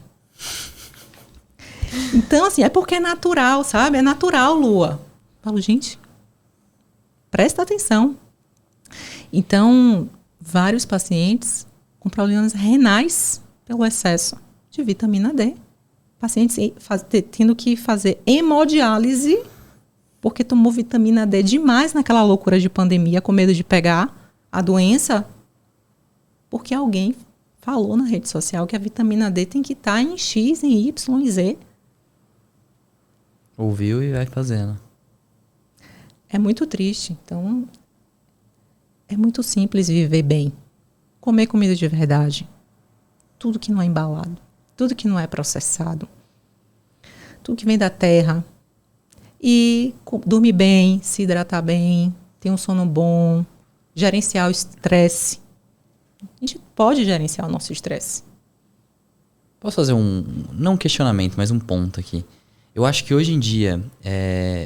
S2: Então, assim, é porque é natural, sabe? É natural, Lua. Eu falo, gente, presta atenção. Então, vários pacientes com problemas renais pelo excesso de vitamina D. Pacientes tendo que fazer hemodiálise porque tomou vitamina D demais naquela loucura de pandemia, com medo de pegar a doença, porque alguém falou na rede social que a vitamina D tem que estar em X, em Y, em Z.
S1: Ouviu e vai fazendo.
S2: É muito triste. Então, é muito simples viver bem. Comer comida de verdade. Tudo que não é embalado. Tudo que não é processado. Tudo que vem da terra. E dormir bem, se hidratar bem, ter um sono bom, gerenciar o estresse. A gente pode gerenciar o nosso estresse.
S1: Posso fazer não um questionamento, mas um ponto aqui. Eu acho que hoje em dia,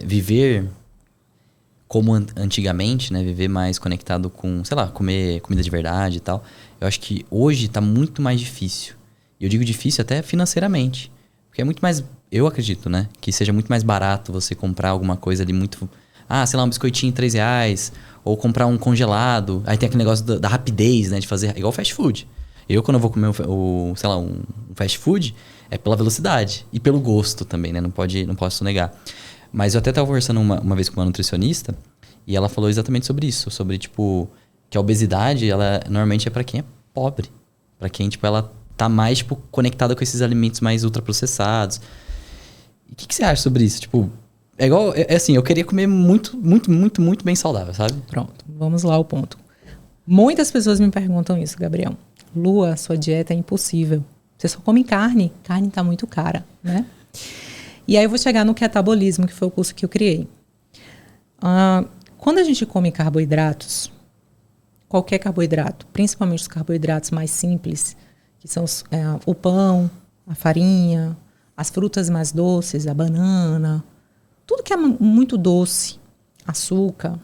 S1: viver como antigamente, né? Viver mais conectado com, sei lá, comer comida de verdade e tal. Eu acho que hoje tá muito mais difícil. E eu digo difícil até financeiramente. Porque é muito mais, eu acredito, né? Que seja muito mais barato você comprar alguma coisa ali muito... sei lá, um biscoitinho de R$3. Ou comprar um congelado. Aí tem aquele negócio da rapidez, né? De fazer igual fast food. Eu, quando eu vou comer sei lá, um fast food, é pela velocidade. E pelo gosto também, né? Não posso negar. Mas eu até estava conversando uma vez com uma nutricionista. E ela falou exatamente sobre isso. Sobre, tipo, que a obesidade, ela normalmente é para quem é pobre. Para quem, tipo, ela tá mais, tipo, conectada com esses alimentos mais ultraprocessados. E o que você acha sobre isso? Tipo, é igual... assim, eu queria comer muito, muito, muito, muito bem saudável, sabe?
S2: Pronto, vamos lá ao ponto. Muitas pessoas me perguntam isso, Gabriel. Lua, sua dieta é impossível. Você só come carne. Carne tá muito cara, né? E aí eu vou chegar no catabolismo, que foi o curso que eu criei. Quando a gente come carboidratos, qualquer carboidrato, principalmente os carboidratos mais simples, que são o pão, a farinha, as frutas mais doces, a banana, tudo que é muito doce, açúcar,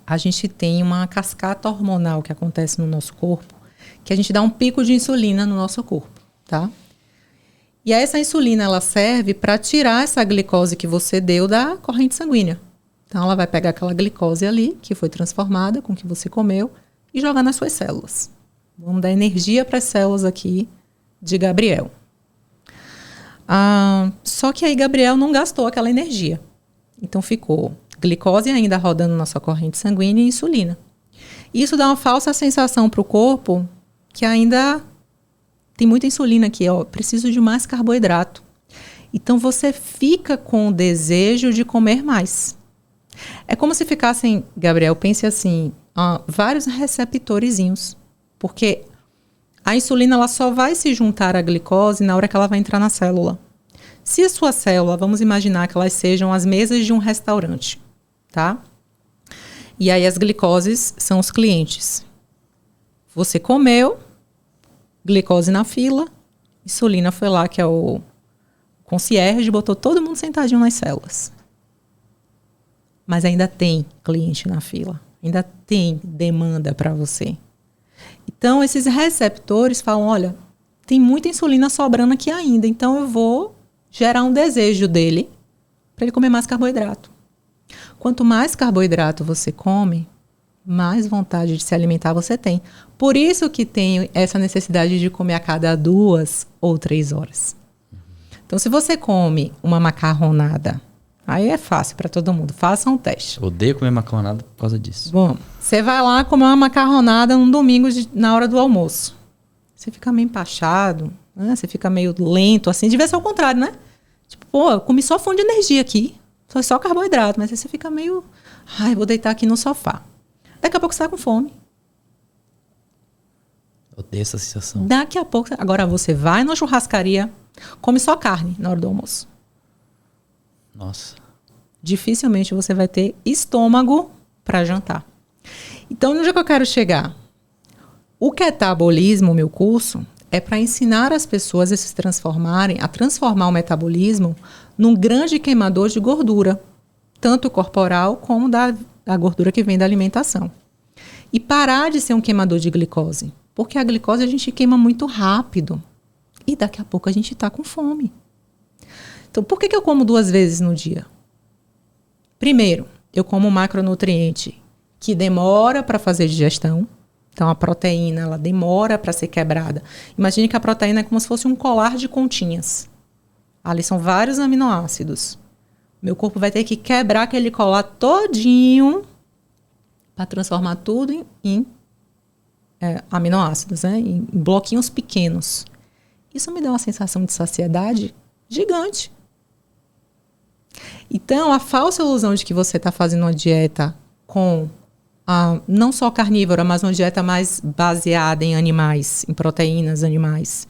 S2: a gente tem uma cascata hormonal que acontece no nosso corpo, que a gente dá um pico de insulina no nosso corpo, tá? E aí essa insulina, ela serve para tirar essa glicose que você deu da corrente sanguínea. Então, ela vai pegar aquela glicose ali, que foi transformada com o que você comeu, e jogar nas suas células. Vamos dar energia para as células aqui de Gabriel. Só que aí Gabriel não gastou aquela energia. Então, ficou glicose ainda rodando na sua corrente sanguínea e insulina. Isso dá uma falsa sensação para o corpo que ainda tem muita insulina aqui, preciso de mais carboidrato. Então, você fica com o desejo de comer mais. É como se ficassem, Gabriel, pense assim, vários receptorezinhos. Porque a insulina ela só vai se juntar à glicose na hora que ela vai entrar na célula. Se a sua célula, vamos imaginar que elas sejam as mesas de um restaurante, tá? E aí as glicoses são os clientes. Você comeu, glicose na fila, insulina foi lá, que é o concierge, botou todo mundo sentadinho nas células. Mas ainda tem cliente na fila, ainda tem demanda para você. Então, esses receptores falam, olha, tem muita insulina sobrando aqui ainda, então eu vou gerar um desejo dele para ele comer mais carboidrato. Quanto mais carboidrato você come, mais vontade de se alimentar você tem. Por isso que tem essa necessidade de comer a cada 2 ou 3 horas. Então, se você come uma macarronada, aí é fácil para todo mundo. Faça um teste.
S1: Eu odeio comer macarronada por causa disso.
S2: Bom, você vai lá comer uma macarronada num domingo na hora do almoço. Você fica meio empachado, né? Você fica meio lento, assim. Devia ser o contrário, né? Tipo, pô, eu comi só fonte de energia aqui. Foi só carboidrato. Mas aí você fica meio... Ai, vou deitar aqui no sofá. Daqui a pouco você tá com fome.
S1: Eu odeio essa sensação.
S2: Daqui a pouco... Agora você vai na churrascaria, come só carne na hora do almoço.
S1: Nossa.
S2: Dificilmente você vai ter estômago para jantar. Então, onde é que eu quero chegar? O catabolismo, meu curso, é para ensinar as pessoas a se transformarem, a transformar o metabolismo num grande queimador de gordura, tanto corporal como da gordura que vem da alimentação. E parar de ser um queimador de glicose, porque a glicose a gente queima muito rápido e daqui a pouco a gente está com fome. Então, por que eu como 2 vezes no dia? Primeiro, eu como um macronutriente que demora para fazer digestão. Então, a proteína, ela demora para ser quebrada. Imagine que a proteína é como se fosse um colar de continhas. Ali são vários aminoácidos. Meu corpo vai ter que quebrar aquele colar todinho para transformar tudo em aminoácidos, né? Em bloquinhos pequenos. Isso me dá uma sensação de saciedade gigante. Então, a falsa ilusão de que você está fazendo uma dieta com não só carnívora, mas uma dieta mais baseada em animais, em proteínas animais,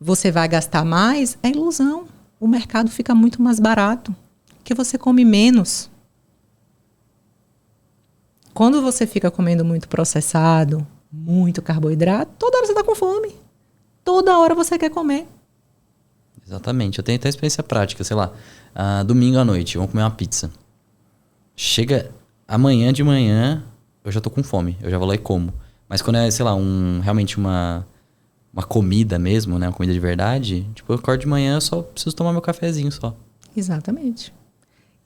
S2: você vai gastar mais, é ilusão. O mercado fica muito mais barato, porque você come menos. Quando você fica comendo muito processado, muito carboidrato, toda hora você está com fome. Toda hora você quer comer.
S1: Exatamente. Eu tenho até experiência prática, sei lá. Domingo à noite, vamos comer uma pizza. Chega amanhã de manhã, eu já tô com fome. Eu já vou lá e como. Mas quando é, sei lá, realmente uma comida mesmo, né? Uma comida de verdade. Tipo, eu acordo de manhã, eu só preciso tomar meu cafezinho só.
S2: Exatamente.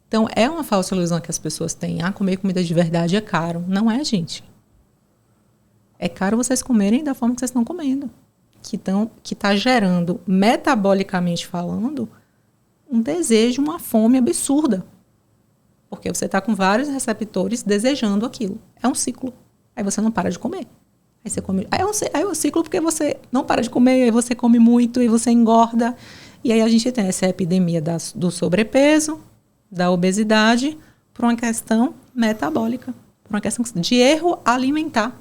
S2: Então, é uma falsa ilusão que as pessoas têm. Comer comida de verdade é caro. Não é, gente. É caro vocês comerem da forma que vocês estão comendo. Que tá gerando, metabolicamente falando, um desejo, uma fome absurda. Porque você está com vários receptores desejando aquilo. É um ciclo. Aí você não para de comer. Aí você come. É um ciclo porque você não para de comer, aí você come muito e você engorda. E aí a gente tem essa epidemia do sobrepeso, da obesidade, por uma questão metabólica. Por uma questão de erro alimentar.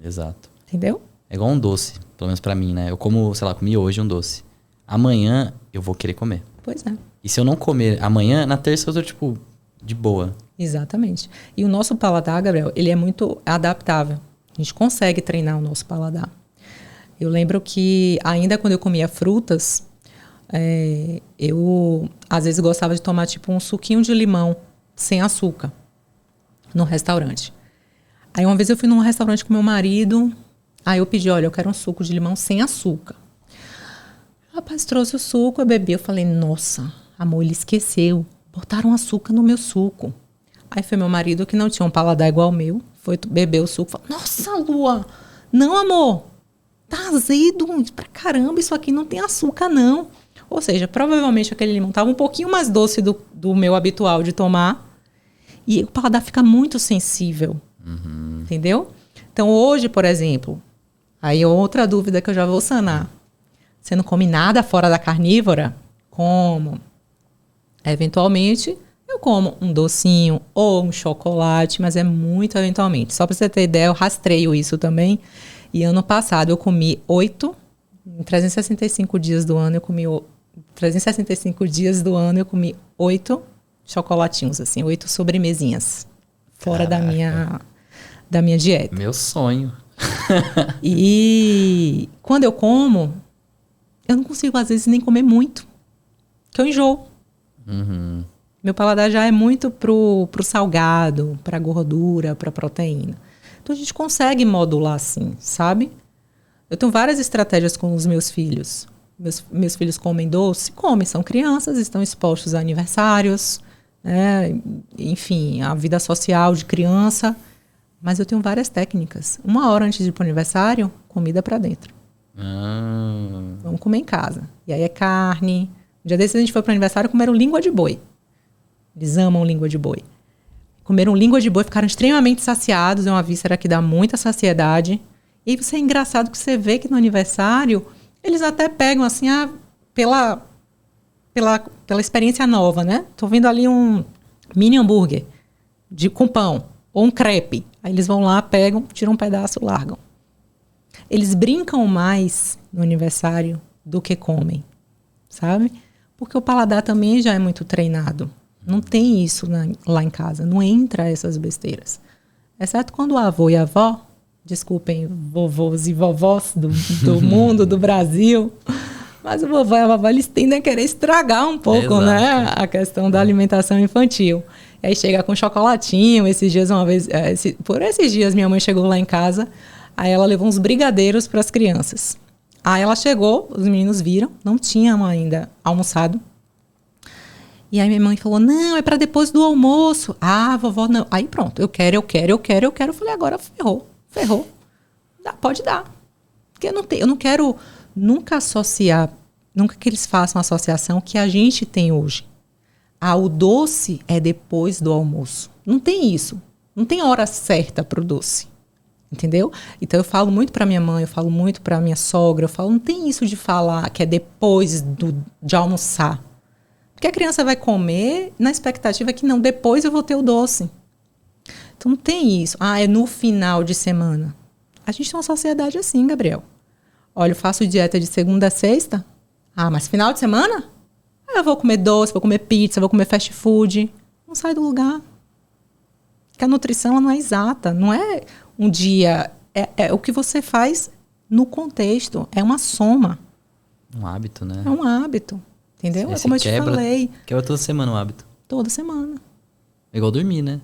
S1: Exato.
S2: Entendeu?
S1: É igual um doce, pelo menos pra mim, né? Eu como, sei lá, comi hoje um doce. Amanhã eu vou querer comer.
S2: Pois é.
S1: E se eu não comer amanhã, na terça eu tô, tipo, de boa.
S2: Exatamente. E o nosso paladar, Gabriel, ele é muito adaptável. A gente consegue treinar o nosso paladar. Eu lembro que ainda quando eu comia frutas, eu às vezes gostava de tomar tipo um suquinho de limão sem açúcar no restaurante. Aí uma vez eu fui num restaurante com meu marido, aí eu pedi, olha, eu quero um suco de limão sem açúcar. O rapaz trouxe o suco, eu bebi, eu falei, nossa, amor, ele esqueceu, botaram açúcar no meu suco. Aí foi meu marido, que não tinha um paladar igual ao meu, foi beber o suco, falou, nossa, Lua, não, amor, tá azedo pra caramba, isso aqui não tem açúcar, não. Ou seja, provavelmente aquele limão estava um pouquinho mais doce do meu habitual de tomar, e o paladar fica muito sensível, entendeu? Então hoje, por exemplo, aí outra dúvida que eu já vou sanar, você não come nada fora da carnívora? Como? Eventualmente, eu como um docinho ou um chocolate, mas é muito eventualmente. Só para você ter ideia, eu rastreio isso também. E ano passado eu comi 8, em 365 dias do ano eu comi 365 dias do ano eu comi 8 chocolatinhos, assim, 8 sobremesinhas. Fora da minha dieta.
S1: Meu sonho.
S2: E quando eu como, eu não consigo, às vezes, nem comer muito. Porque eu enjoo.
S1: Uhum.
S2: Meu paladar já é muito pro salgado, pra gordura, pra proteína. Então a gente consegue modular assim, sabe? Eu tenho várias estratégias com os meus filhos. Meus filhos comem doce? Comem, são crianças, estão expostos a aniversários, né? Enfim, a vida social de criança. Mas eu tenho várias técnicas. 1 hora antes de ir para o aniversário, comida para dentro. Vamos comer em casa. E aí é carne. Um dia desses a gente foi para o aniversário e comeram língua de boi. Eles amam língua de boi. Comeram língua de boi, ficaram extremamente saciados. É uma víscera que dá muita saciedade. E aí você é engraçado que você vê que no aniversário eles até pegam assim, pela experiência nova, né? Tô vendo ali um mini hambúrguer com pão. Ou um crepe. Aí eles vão lá, pegam, tiram um pedaço, largam. Eles brincam mais no aniversário do que comem, sabe? Porque o paladar também já é muito treinado. Não tem isso lá em casa. Não entra essas besteiras. Exceto quando o avô e a avó, desculpem, vovôs e vovós do mundo, do Brasil, mas o vovô e a vovó, eles tendem a querer estragar um pouco, né? A questão da alimentação infantil. E aí chega com chocolatinho, esses dias por esses dias minha mãe chegou lá em casa, aí ela levou uns brigadeiros para as crianças. Aí ela chegou, os meninos viram, não tinham ainda almoçado. E aí minha mãe falou, não, é para depois do almoço. Ah, vovó, não. Aí pronto, eu quero. Eu falei, agora ferrou. Pode dar. Porque eu não quero nunca que eles façam a associação que a gente tem hoje. O doce é depois do almoço. Não tem isso. Não tem hora certa para o doce. Entendeu? Então eu falo muito para minha mãe, eu falo muito para minha sogra, não tem isso de falar que é depois de almoçar. Porque a criança vai comer na expectativa que não, depois eu vou ter o doce. Então não tem isso. É no final de semana. A gente tem uma sociedade assim, Gabriel. Olha, eu faço dieta de segunda a sexta. Mas final de semana? Eu vou comer doce, vou comer pizza, vou comer fast food. Não sai do lugar. Porque a nutrição ela não é exata. Não é um dia. É o que você faz no contexto. É uma soma.
S1: Um hábito, né?
S2: É um hábito. Entendeu? É como eu te falei.
S1: Quebra toda semana um hábito.
S2: Toda semana.
S1: É igual dormir, né?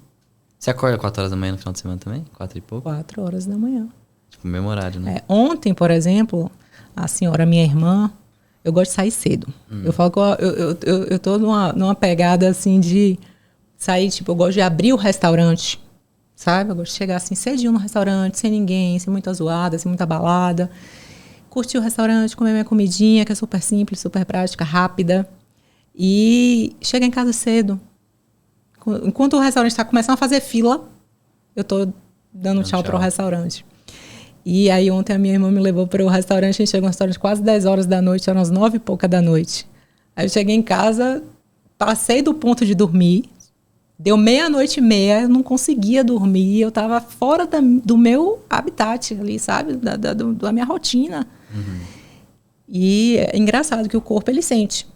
S1: Você acorda 4 horas da manhã no final de semana também? 4 e pouco?
S2: 4 horas da manhã.
S1: Tipo, mesmo horário, né?
S2: Ontem, por exemplo, a senhora, minha irmã, eu gosto de sair cedo. Eu falo que eu tô numa pegada assim de sair, tipo, eu gosto de abrir o restaurante, sabe? Eu gosto de chegar assim cedinho no restaurante, sem ninguém, sem muita zoada, sem muita balada. Curtir o restaurante, comer minha comidinha, que é super simples, super prática, rápida. E chegar em casa cedo. Enquanto o restaurante está começando a fazer fila, eu tô dando tchau para o restaurante. E aí ontem a minha irmã me levou para o restaurante, a gente chegou no restaurante quase 10 horas da noite, eram as 9 e pouca da noite. Aí eu cheguei em casa, passei do ponto de dormir, deu 00:30, eu não conseguia dormir, eu estava fora do meu habitat ali, sabe? Da minha rotina. Uhum. E é engraçado que o corpo, ele sente.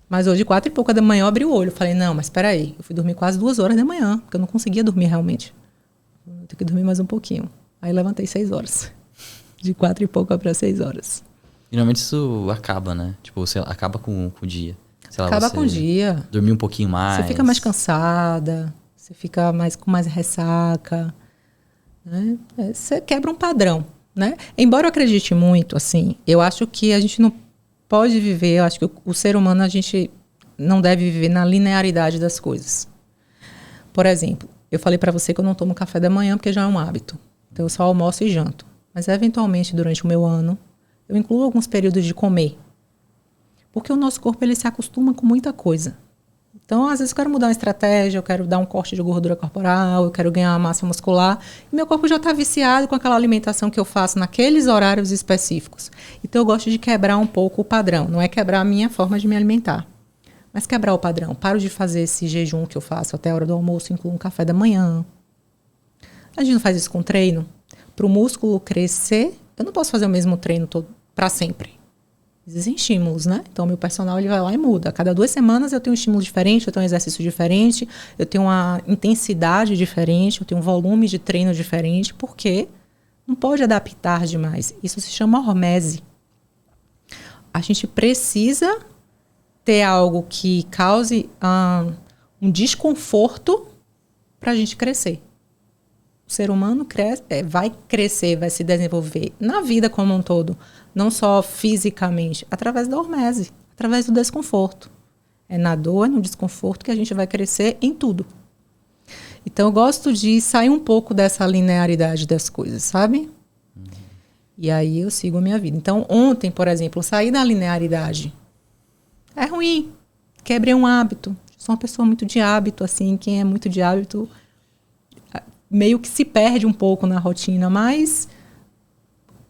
S2: Mas hoje, 4 e pouca da manhã, eu abri o olho. Falei, não, mas espera aí. Eu fui dormir quase 2 horas da manhã, porque eu não conseguia dormir realmente. Eu tenho que dormir mais um pouquinho. Aí levantei 6 horas. De 4 e pouca para 6 horas.
S1: E normalmente isso acaba, né? Tipo, você acaba com o dia. Sei lá,
S2: acaba com o dia.
S1: Dormir um pouquinho mais.
S2: Você fica mais cansada. Você fica com mais ressaca. Né? Você quebra um padrão, né? Embora eu acredite muito, assim, eu acho que a gente não pode viver, eu acho que o ser humano, a gente não deve viver na linearidade das coisas. Por exemplo, eu falei para você que eu não tomo café da manhã porque já é um hábito. Então eu só almoço e janto. Mas eventualmente, durante o meu ano, eu incluo alguns períodos de comer. Porque o nosso corpo, ele se acostuma com muita coisa. Então, às vezes eu quero mudar uma estratégia, eu quero dar um corte de gordura corporal, eu quero ganhar uma massa muscular. E meu corpo já está viciado com aquela alimentação que eu faço naqueles horários específicos. Então, eu gosto de quebrar um pouco o padrão. Não é quebrar a minha forma de me alimentar. Mas quebrar o padrão. Paro de fazer esse jejum que eu faço até a hora do almoço, incluo um café da manhã. A gente não faz isso com treino? Para o músculo crescer, eu não posso fazer o mesmo treino para sempre. Existem estímulos, né? Então, meu personal ele vai lá e muda. A cada 2 semanas eu tenho um estímulo diferente, eu tenho um exercício diferente, eu tenho uma intensidade diferente, eu tenho um volume de treino diferente, porque não pode adaptar demais. Isso se chama hormese. A gente precisa ter algo que cause um desconforto para a gente crescer. O ser humano vai crescer, vai se desenvolver na vida como um todo, não só fisicamente, através da hormese, através do desconforto. É na dor, no desconforto que a gente vai crescer em tudo. Então, eu gosto de sair um pouco dessa linearidade das coisas, sabe? E aí eu sigo a minha vida. Então, ontem, por exemplo, eu saí da linearidade. É ruim. Quebrei um hábito. Sou uma pessoa muito de hábito, assim. Quem é muito de hábito meio que se perde um pouco na rotina. Mas,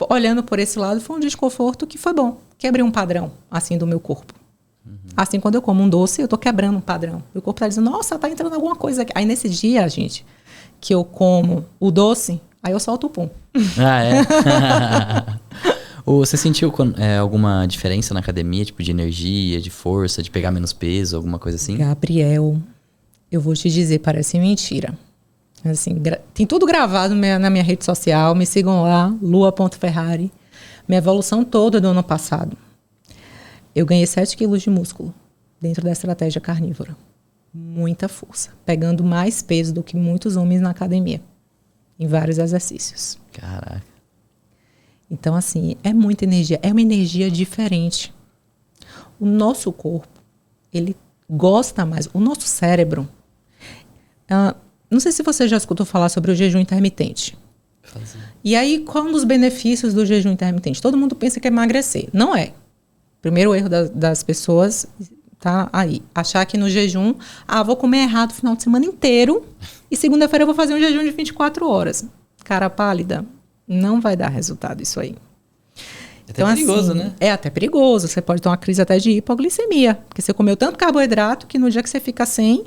S2: olhando por esse lado, foi um desconforto que foi bom. Quebrei um padrão, assim, do meu corpo. Assim, quando eu como um doce, eu tô quebrando um padrão. Meu corpo tá dizendo, nossa, tá entrando alguma coisa aqui. Aí, nesse dia, gente, que eu como o doce, aí eu solto o pum.
S1: Ah, é? Você sentiu alguma diferença na academia, tipo de energia, de força, de pegar menos peso, alguma coisa assim?
S2: Gabriel, eu vou te dizer, parece mentira. Assim, tem tudo gravado na minha rede social, me sigam lá, lua.ferrari. Minha evolução toda do ano passado. Eu ganhei 7 quilos de músculo dentro da estratégia carnívora. Muita força, pegando mais peso do que muitos homens na academia, em vários exercícios.
S1: Caraca.
S2: Então, assim, é muita energia. É uma energia diferente. O nosso corpo, ele gosta mais. O nosso cérebro... não sei se você já escutou falar sobre o jejum intermitente. E aí, qual um dos benefícios do jejum intermitente? Todo mundo pensa que é emagrecer. Não é. Primeiro erro das pessoas tá aí. Achar que no jejum... vou comer errado o final de semana inteiro e segunda-feira eu vou fazer um jejum de 24 horas. Cara pálida. Não vai dar resultado isso aí.
S1: É até perigoso, assim, né?
S2: É até perigoso. Você pode ter uma crise até de hipoglicemia. Porque você comeu tanto carboidrato que no dia que você fica sem,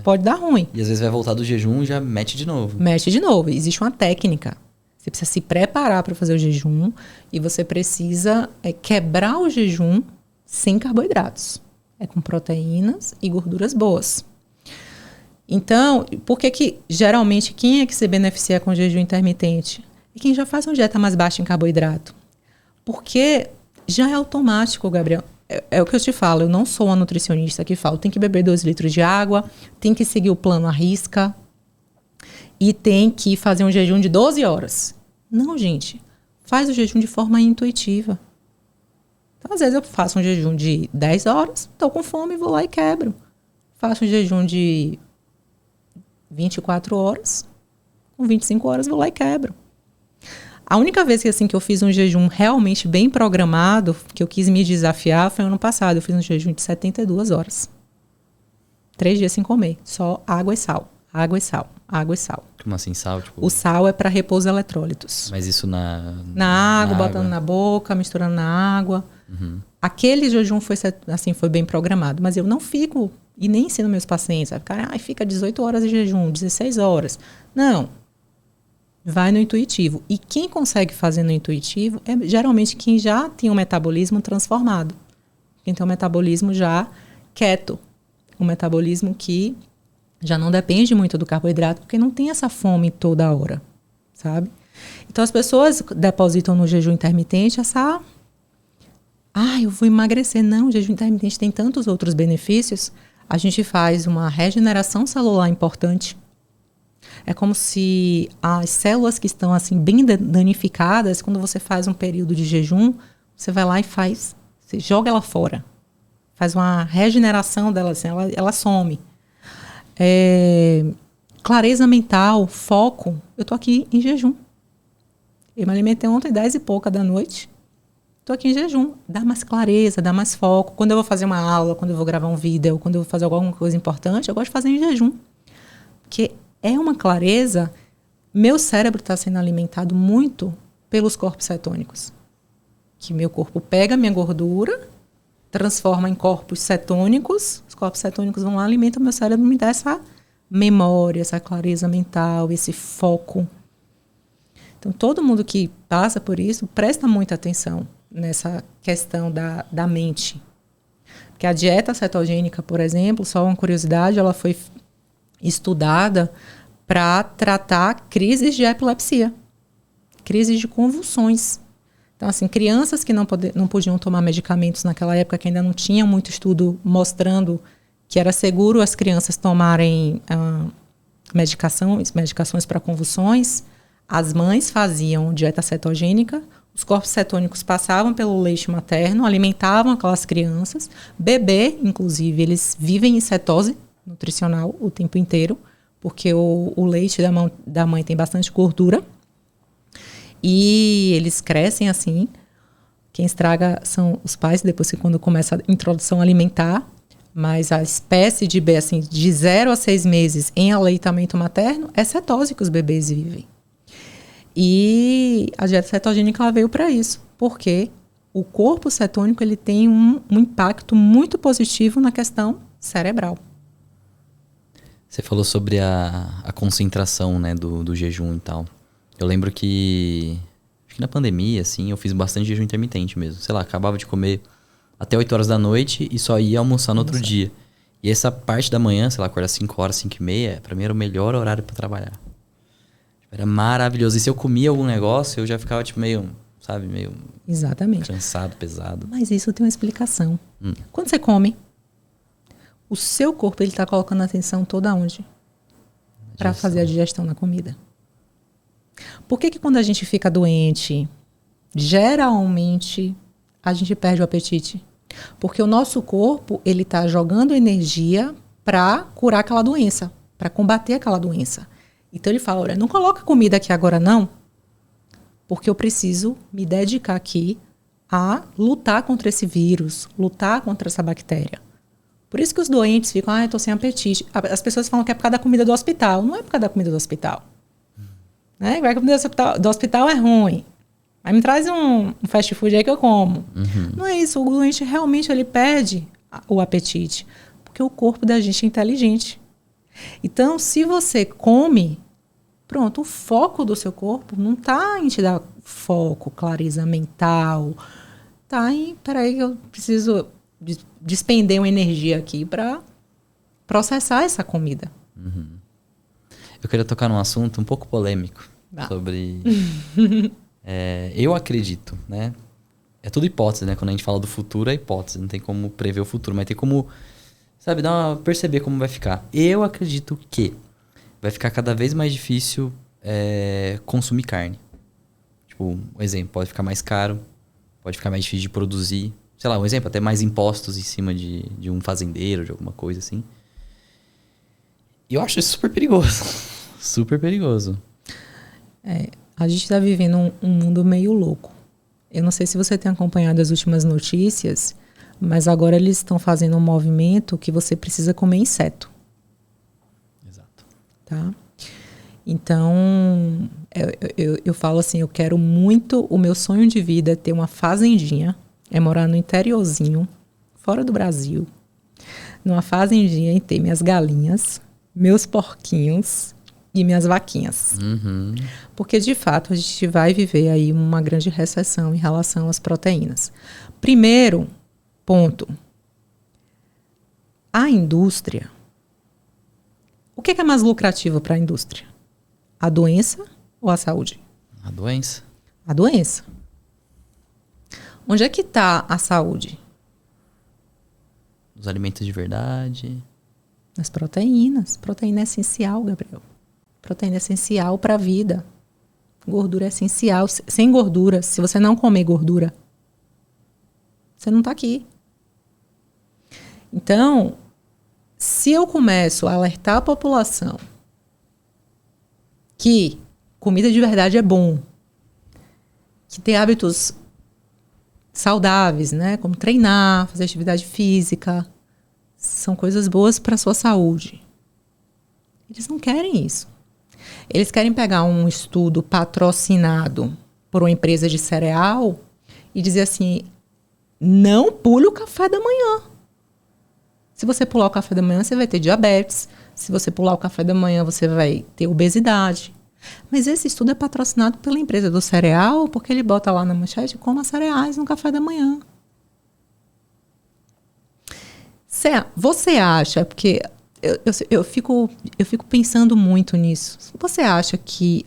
S2: pode dar ruim.
S1: E às vezes vai voltar do jejum e já mete de novo.
S2: Mete de novo. Existe uma técnica. Você precisa se preparar para fazer o jejum e você precisa quebrar o jejum sem carboidratos. É com proteínas e gorduras boas. Então, por que geralmente quem é que se beneficia com o jejum intermitente? É quem já faz uma dieta mais baixa em carboidrato. Porque já é automático, Gabriel. É o que eu te falo, eu não sou uma nutricionista que fala, tem que beber 2 litros de água, tem que seguir o plano à risca e tem que fazer um jejum de 12 horas. Não, gente. Faz o jejum de forma intuitiva. Então, às vezes eu faço um jejum de 10 horas, estou com fome, vou lá e quebro. Faço um jejum de 24 horas, com 25 horas vou lá e quebro. A única vez que eu fiz um jejum realmente bem programado, que eu quis me desafiar, foi ano passado. Eu fiz um jejum de 72 horas. 3 dias sem comer. Só água e sal. Água e sal. Água e sal.
S1: Como assim, sal? Tipo...
S2: O sal é para repor os eletrólitos.
S1: Mas isso
S2: na água, botando na boca, misturando na água.
S1: Uhum.
S2: Aquele jejum foi bem programado. Mas eu não fico, e nem ensino meus pacientes, a ficar, fica 18 horas de jejum, 16 horas. Não. Vai no intuitivo. E quem consegue fazer no intuitivo é geralmente quem já tem um metabolismo transformado. Quem tem um metabolismo já keto. Um metabolismo que já não depende muito do carboidrato, porque não tem essa fome toda hora, sabe? Então, as pessoas depositam no jejum intermitente essa... eu vou emagrecer. Não, o jejum intermitente tem tantos outros benefícios. A gente faz uma regeneração celular importante. É como se as células que estão assim bem danificadas, quando você faz um período de jejum, você vai lá e você joga ela fora. Faz uma regeneração dela, assim, ela some. Clareza mental, foco. Eu tô aqui em jejum. Eu me alimentei ontem 10 e pouca da noite. Tô aqui em jejum. Dá mais clareza, dá mais foco. Quando eu vou fazer uma aula, quando eu vou gravar um vídeo, quando eu vou fazer alguma coisa importante, eu gosto de fazer em jejum. Porque é uma clareza. Meu cérebro está sendo alimentado muito pelos corpos cetônicos. Que meu corpo pega a minha gordura transforma em corpos cetônicos. Os corpos cetônicos vão lá, alimentam o meu cérebro, me dá essa memória, essa clareza mental, esse foco. Então, todo mundo que passa por isso, presta muita atenção nessa questão da mente. Porque a dieta cetogênica, por exemplo, só uma curiosidade, ela foi estudada para tratar crises de epilepsia, crises de convulsões. Então, assim, crianças que não podiam tomar medicamentos naquela época, que ainda não tinha muito estudo mostrando que era seguro as crianças tomarem medicações para convulsões, as mães faziam dieta cetogênica, os corpos cetônicos passavam pelo leite materno, alimentavam aquelas crianças. Bebê, inclusive, eles vivem em cetose nutricional o tempo inteiro, porque o leite da mãe tem bastante gordura. E eles crescem assim. Quem estraga são os pais, depois que quando começa a introdução alimentar. Mas a espécie de bebê, assim, de 0 a 6 meses em aleitamento materno, é cetose que os bebês vivem. E a dieta cetogênica ela veio para isso, porque o corpo cetônico ele tem um impacto muito positivo na questão cerebral.
S1: Você falou sobre a concentração, né, do jejum e tal. Eu lembro que, acho que na pandemia, assim, eu fiz bastante jejum intermitente mesmo. Sei lá, acabava de comer até 8 horas da noite e só ia almoçar no outro dia. E essa parte da manhã, sei lá, acordar 5 horas, 5 e meia, pra mim era o melhor horário pra trabalhar. Era maravilhoso. E se eu comia algum negócio, eu já ficava, tipo, meio, sabe, meio...
S2: Exatamente.
S1: Cansado, pesado.
S2: Mas isso tem uma explicação. Quando você come, o seu corpo ele tá colocando atenção toda onde? Para fazer a digestão da comida. Por que quando a gente fica doente, geralmente a gente perde o apetite? Porque o nosso corpo, ele tá jogando energia para curar aquela doença, para combater aquela doença. Então ele fala, olha, não coloca comida aqui agora não, porque eu preciso me dedicar aqui a lutar contra esse vírus, lutar contra essa bactéria. Por isso que os doentes ficam, eu tô sem apetite. As pessoas falam que é por causa da comida do hospital. Não é por causa da comida do hospital. Né? A comida do hospital é ruim. Aí me traz um fast food aí que eu como. Não é isso. O doente realmente ele perde o apetite. Porque o corpo da gente é inteligente. Então, se você come, pronto, o foco do seu corpo não está em te dar foco, clareza mental. Está em, peraí, eu preciso despender uma energia aqui para processar essa comida.
S1: Eu queria tocar num assunto um pouco polêmico. Sobre... eu acredito, né? É tudo hipótese, né? Quando a gente fala do futuro, é hipótese. Não tem como prever o futuro, mas tem como... Sabe, perceber como vai ficar. Eu acredito que vai ficar cada vez mais difícil consumir carne. Tipo, um exemplo, pode ficar mais caro, pode ficar mais difícil de produzir. Sei lá, um exemplo, até mais impostos em cima de um fazendeiro, de alguma coisa assim. E eu acho isso super perigoso. Super perigoso.
S2: A gente está vivendo um mundo meio louco. Eu não sei se você tem acompanhado as últimas notícias... Mas agora eles estão fazendo um movimento que você precisa comer inseto.
S1: Exato.
S2: Tá? Então, eu falo assim, eu quero muito... O meu sonho de vida é ter uma fazendinha. É morar no interiorzinho, fora do Brasil. Numa fazendinha e ter minhas galinhas, meus porquinhos e minhas vaquinhas. Porque, de fato, a gente vai viver aí uma grande recessão em relação às proteínas. Primeiro... Ponto. A indústria. O que é mais lucrativo para a indústria? A doença ou a saúde?
S1: A doença.
S2: A doença. Onde é que está a saúde?
S1: Os alimentos de verdade.
S2: Nas proteínas. Proteína é essencial, Gabriel. Proteína é essencial para a vida. Gordura é essencial. Sem gordura, se você não comer gordura, você não está aqui. Então, se eu começo a alertar a população que comida de verdade é bom, que ter hábitos saudáveis, né, como treinar, fazer atividade física, são coisas boas para a sua saúde. Eles não querem isso. Eles querem pegar um estudo patrocinado por uma empresa de cereal e dizer assim, não pule o café da manhã. Se você pular o café da manhã, você vai ter diabetes. Se você pular o café da manhã, você vai ter obesidade. Mas esse estudo é patrocinado pela empresa do cereal, porque ele bota lá na manchete, coma cereais no café da manhã. Você acha, porque eu fico pensando muito nisso. Você acha que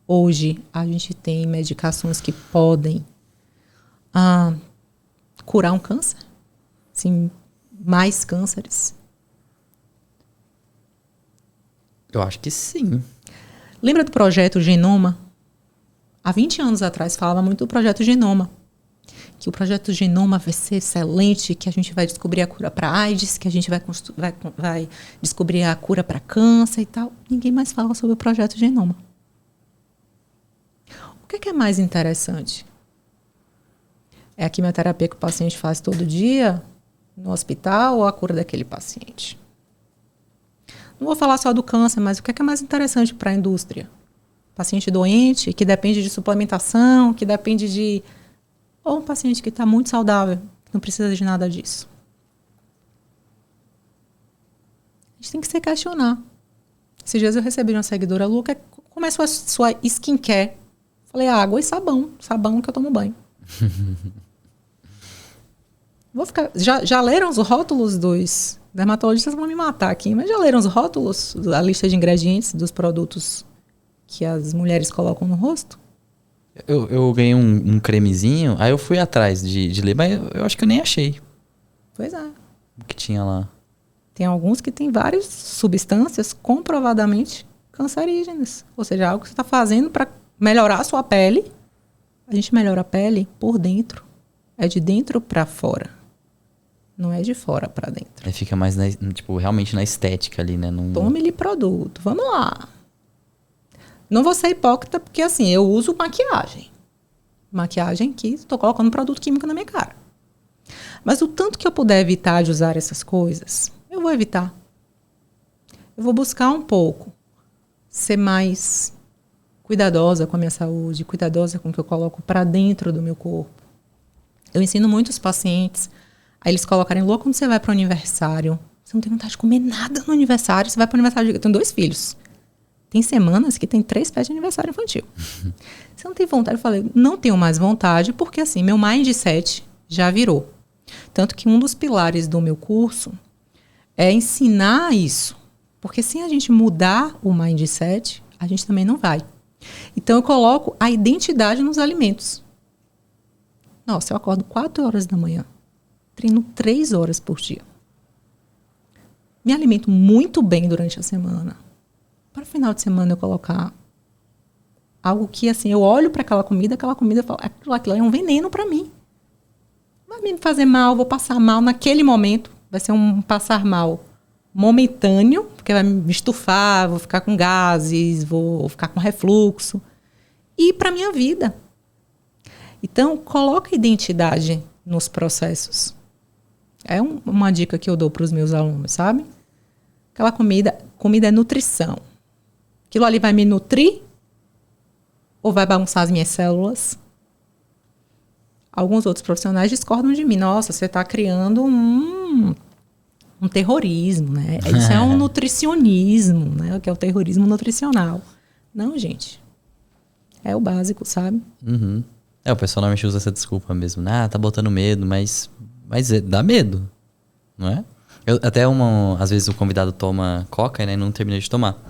S2: hoje a gente tem medicações que podem curar um câncer? Sim, mais cânceres?
S1: Eu acho que sim.
S2: Lembra do projeto Genoma? Há 20 anos atrás falava muito do projeto Genoma. Que o projeto Genoma vai ser excelente, que a gente vai descobrir a cura para AIDS, que a gente vai descobrir a cura para câncer e tal. Ninguém mais fala sobre o projeto Genoma. O que é mais interessante? É a quimioterapia que o paciente faz todo dia no hospital ou a cura daquele paciente? Não vou falar só do câncer, mas o que é mais interessante para a indústria? Paciente doente, que depende de suplementação, que depende de... Ou um paciente que está muito saudável, que não precisa de nada disso. A gente tem que se questionar. Esses dias eu recebi uma seguidora, Lu, como é a sua skincare? Falei, água e sabão. Sabão que eu tomo banho. Já leram os rótulos dos... Dermatologistas vão me matar aqui, mas já leram os rótulos, a lista de ingredientes dos produtos que as mulheres colocam no rosto?
S1: Eu ganhei um cremezinho, aí eu fui atrás de ler, mas eu acho que eu nem achei.
S2: Pois é.
S1: O que tinha lá.
S2: Tem alguns que tem várias substâncias comprovadamente cancerígenas. Ou seja, algo que você está fazendo para melhorar a sua pele. A gente melhora a pele por dentro. É de dentro para fora. Não é de fora para dentro.
S1: Aí fica mais, realmente na estética ali, né?
S2: Tome-lhe produto. Vamos lá. Não vou ser hipócrita, porque assim, eu uso maquiagem. Maquiagem que estou colocando produto químico na minha cara. Mas o tanto que eu puder evitar de usar essas coisas, eu vou evitar. Eu vou buscar um pouco ser mais cuidadosa com a minha saúde, cuidadosa com o que eu coloco para dentro do meu corpo. Eu ensino muitos pacientes a eles colocarem, Lua, quando você vai para o aniversário, você não tem vontade de comer nada no aniversário, você vai para o aniversário, eu tenho 2 filhos. Tem semanas que tem 3 festas de aniversário infantil. Você não tem vontade? Eu falei, não tenho mais vontade, porque assim, meu mindset já virou. Tanto que um dos pilares do meu curso é ensinar isso. Porque se a gente mudar o mindset, a gente também não vai. Então eu coloco a identidade nos alimentos. Nossa, eu acordo 4 horas da manhã. Treino 3 horas por dia. Me alimento muito bem durante a semana. Para o final de semana eu colocar algo que, assim, eu olho para aquela comida eu falo, aquilo é um veneno para mim. Vai me fazer mal, vou passar mal naquele momento. Vai ser um passar mal momentâneo, porque vai me estufar, vou ficar com gases, vou ficar com refluxo. E para minha vida. Então, coloca identidade nos processos. É uma dica que eu dou para os meus alunos, sabe? Aquela comida é nutrição. Aquilo ali vai me nutrir ou vai bagunçar as minhas células? Alguns outros profissionais discordam de mim. Nossa, você está criando um terrorismo, né? Isso é um nutricionismo, né? Que é o terrorismo nutricional. Não, gente. É o básico, sabe?
S1: Uhum. O pessoal normalmente usa essa desculpa mesmo. Tá botando medo, mas dá medo, não é? Às vezes o convidado toma coca, né? E não termina de tomar.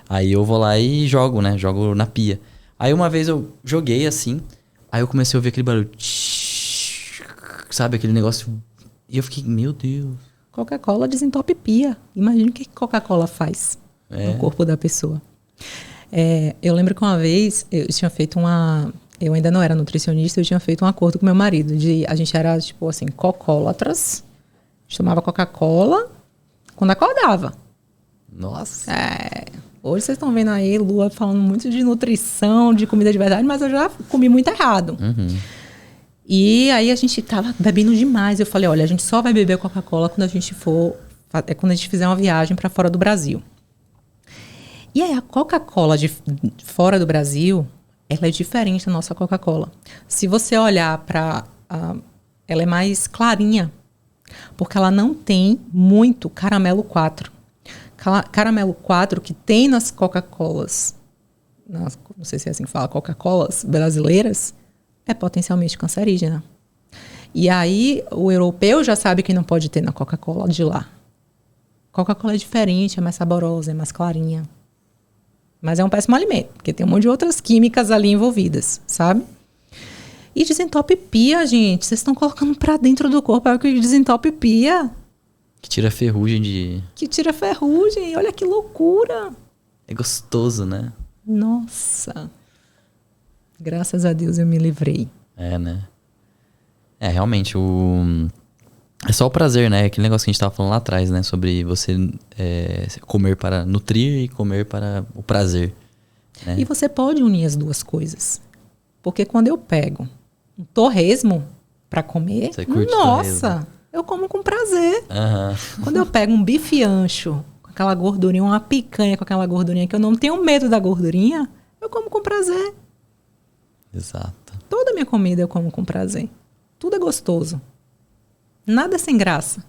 S1: Aí eu vou lá e jogo, né? Jogo na pia. Aí uma vez eu joguei assim, aí eu comecei a ouvir aquele barulho. Sabe, aquele negócio. E eu fiquei, meu Deus.
S2: Coca-Cola desentope pia. Imagina o que Coca-Cola faz no corpo da pessoa. Eu lembro que uma vez eu tinha feito eu ainda não era nutricionista, eu tinha feito um acordo com meu marido. A gente era, tipo assim, cocólatras. A gente tomava Coca-Cola quando acordava.
S1: Nossa.
S2: Hoje vocês estão vendo aí Lua falando muito de nutrição, de comida de verdade, mas eu já comi muito errado.
S1: Uhum.
S2: E aí a gente tava bebendo demais. Eu falei, olha, a gente só vai beber Coca-Cola quando a gente quando a gente fizer uma viagem para fora do Brasil. E aí a Coca-Cola de fora do Brasil, ela é diferente da nossa Coca-Cola. Se você olhar para ela é mais clarinha, porque ela não tem muito caramelo 4. Caramelo 4 que tem nas Coca-Colas, não sei se é assim que fala, Coca-Colas brasileiras, é potencialmente cancerígena. E aí o europeu já sabe que não pode ter na Coca-Cola de lá. Coca-Cola é diferente, é mais saborosa, é mais clarinha. Mas é um péssimo alimento, porque tem um monte de outras químicas ali envolvidas, sabe? E desentopia, gente. Vocês estão colocando pra dentro do corpo, é o que desentopia.
S1: Que tira ferrugem de...
S2: Que tira ferrugem, olha que loucura.
S1: É gostoso, né?
S2: Nossa. Graças a Deus eu me livrei.
S1: É, né? É, realmente, é só o prazer, né? Aquele negócio que a gente tava falando lá atrás, né? Sobre você comer para nutrir e comer para o prazer. Né?
S2: E você pode unir as duas coisas. Porque quando eu pego um torresmo para comer,
S1: você curte
S2: nossa,
S1: torresmo?
S2: Eu como com prazer.
S1: Uhum.
S2: Quando eu pego um bife ancho, com aquela gordurinha, uma picanha com aquela gordurinha, que eu não tenho medo da gordurinha, eu como com prazer.
S1: Exato.
S2: Toda a minha comida eu como com prazer. Tudo é gostoso. Nada é sem graça.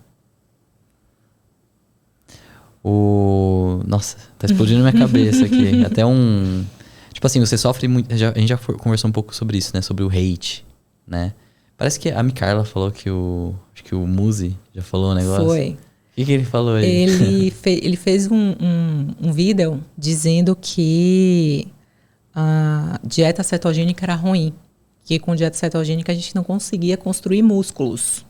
S1: Nossa, tá explodindo na minha cabeça aqui. Até um... Tipo assim, você sofre muito... a gente já conversou um pouco sobre isso, né? Sobre o hate, né? Parece que a Micarla falou que acho que o Muzi já falou um negócio.
S2: Foi.
S1: O que ele falou aí?
S2: Ele fez um vídeo dizendo que a dieta cetogênica era ruim. Que com dieta cetogênica a gente não conseguia construir músculos.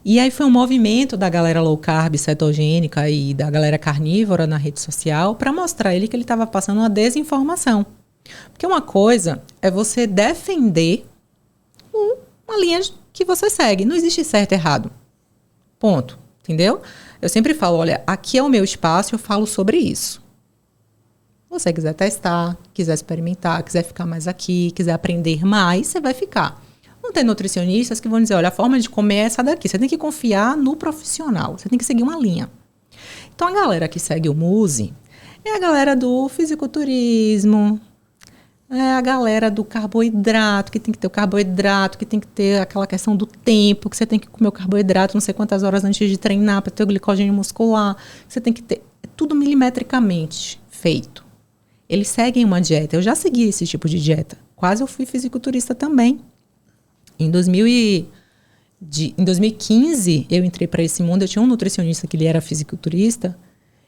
S2: E aí foi um movimento da galera low carb cetogênica e da galera carnívora na rede social para mostrar ele que ele estava passando uma desinformação. Porque uma coisa é você defender uma linha que você segue. Não existe certo e errado. Ponto. Entendeu? Eu sempre falo, olha, aqui é o meu espaço, eu falo sobre isso. Se você quiser testar, quiser experimentar, quiser ficar mais aqui, quiser aprender mais, você vai ficar. Vão ter nutricionistas que vão dizer, olha, a forma de comer é essa daqui. Você tem que confiar no profissional. Você tem que seguir uma linha. Então, a galera que segue o Muzi é a galera do fisiculturismo, é a galera do carboidrato, que tem que ter o carboidrato, que tem que ter aquela questão do tempo, que você tem que comer o carboidrato não sei quantas horas antes de treinar para ter o glicogênio muscular. Você tem que ter... É tudo milimetricamente feito. Eles seguem uma dieta. Eu já segui esse tipo de dieta. Quase eu fui fisiculturista também. Em 2015, eu entrei para esse mundo. Eu tinha um nutricionista que ele era fisiculturista.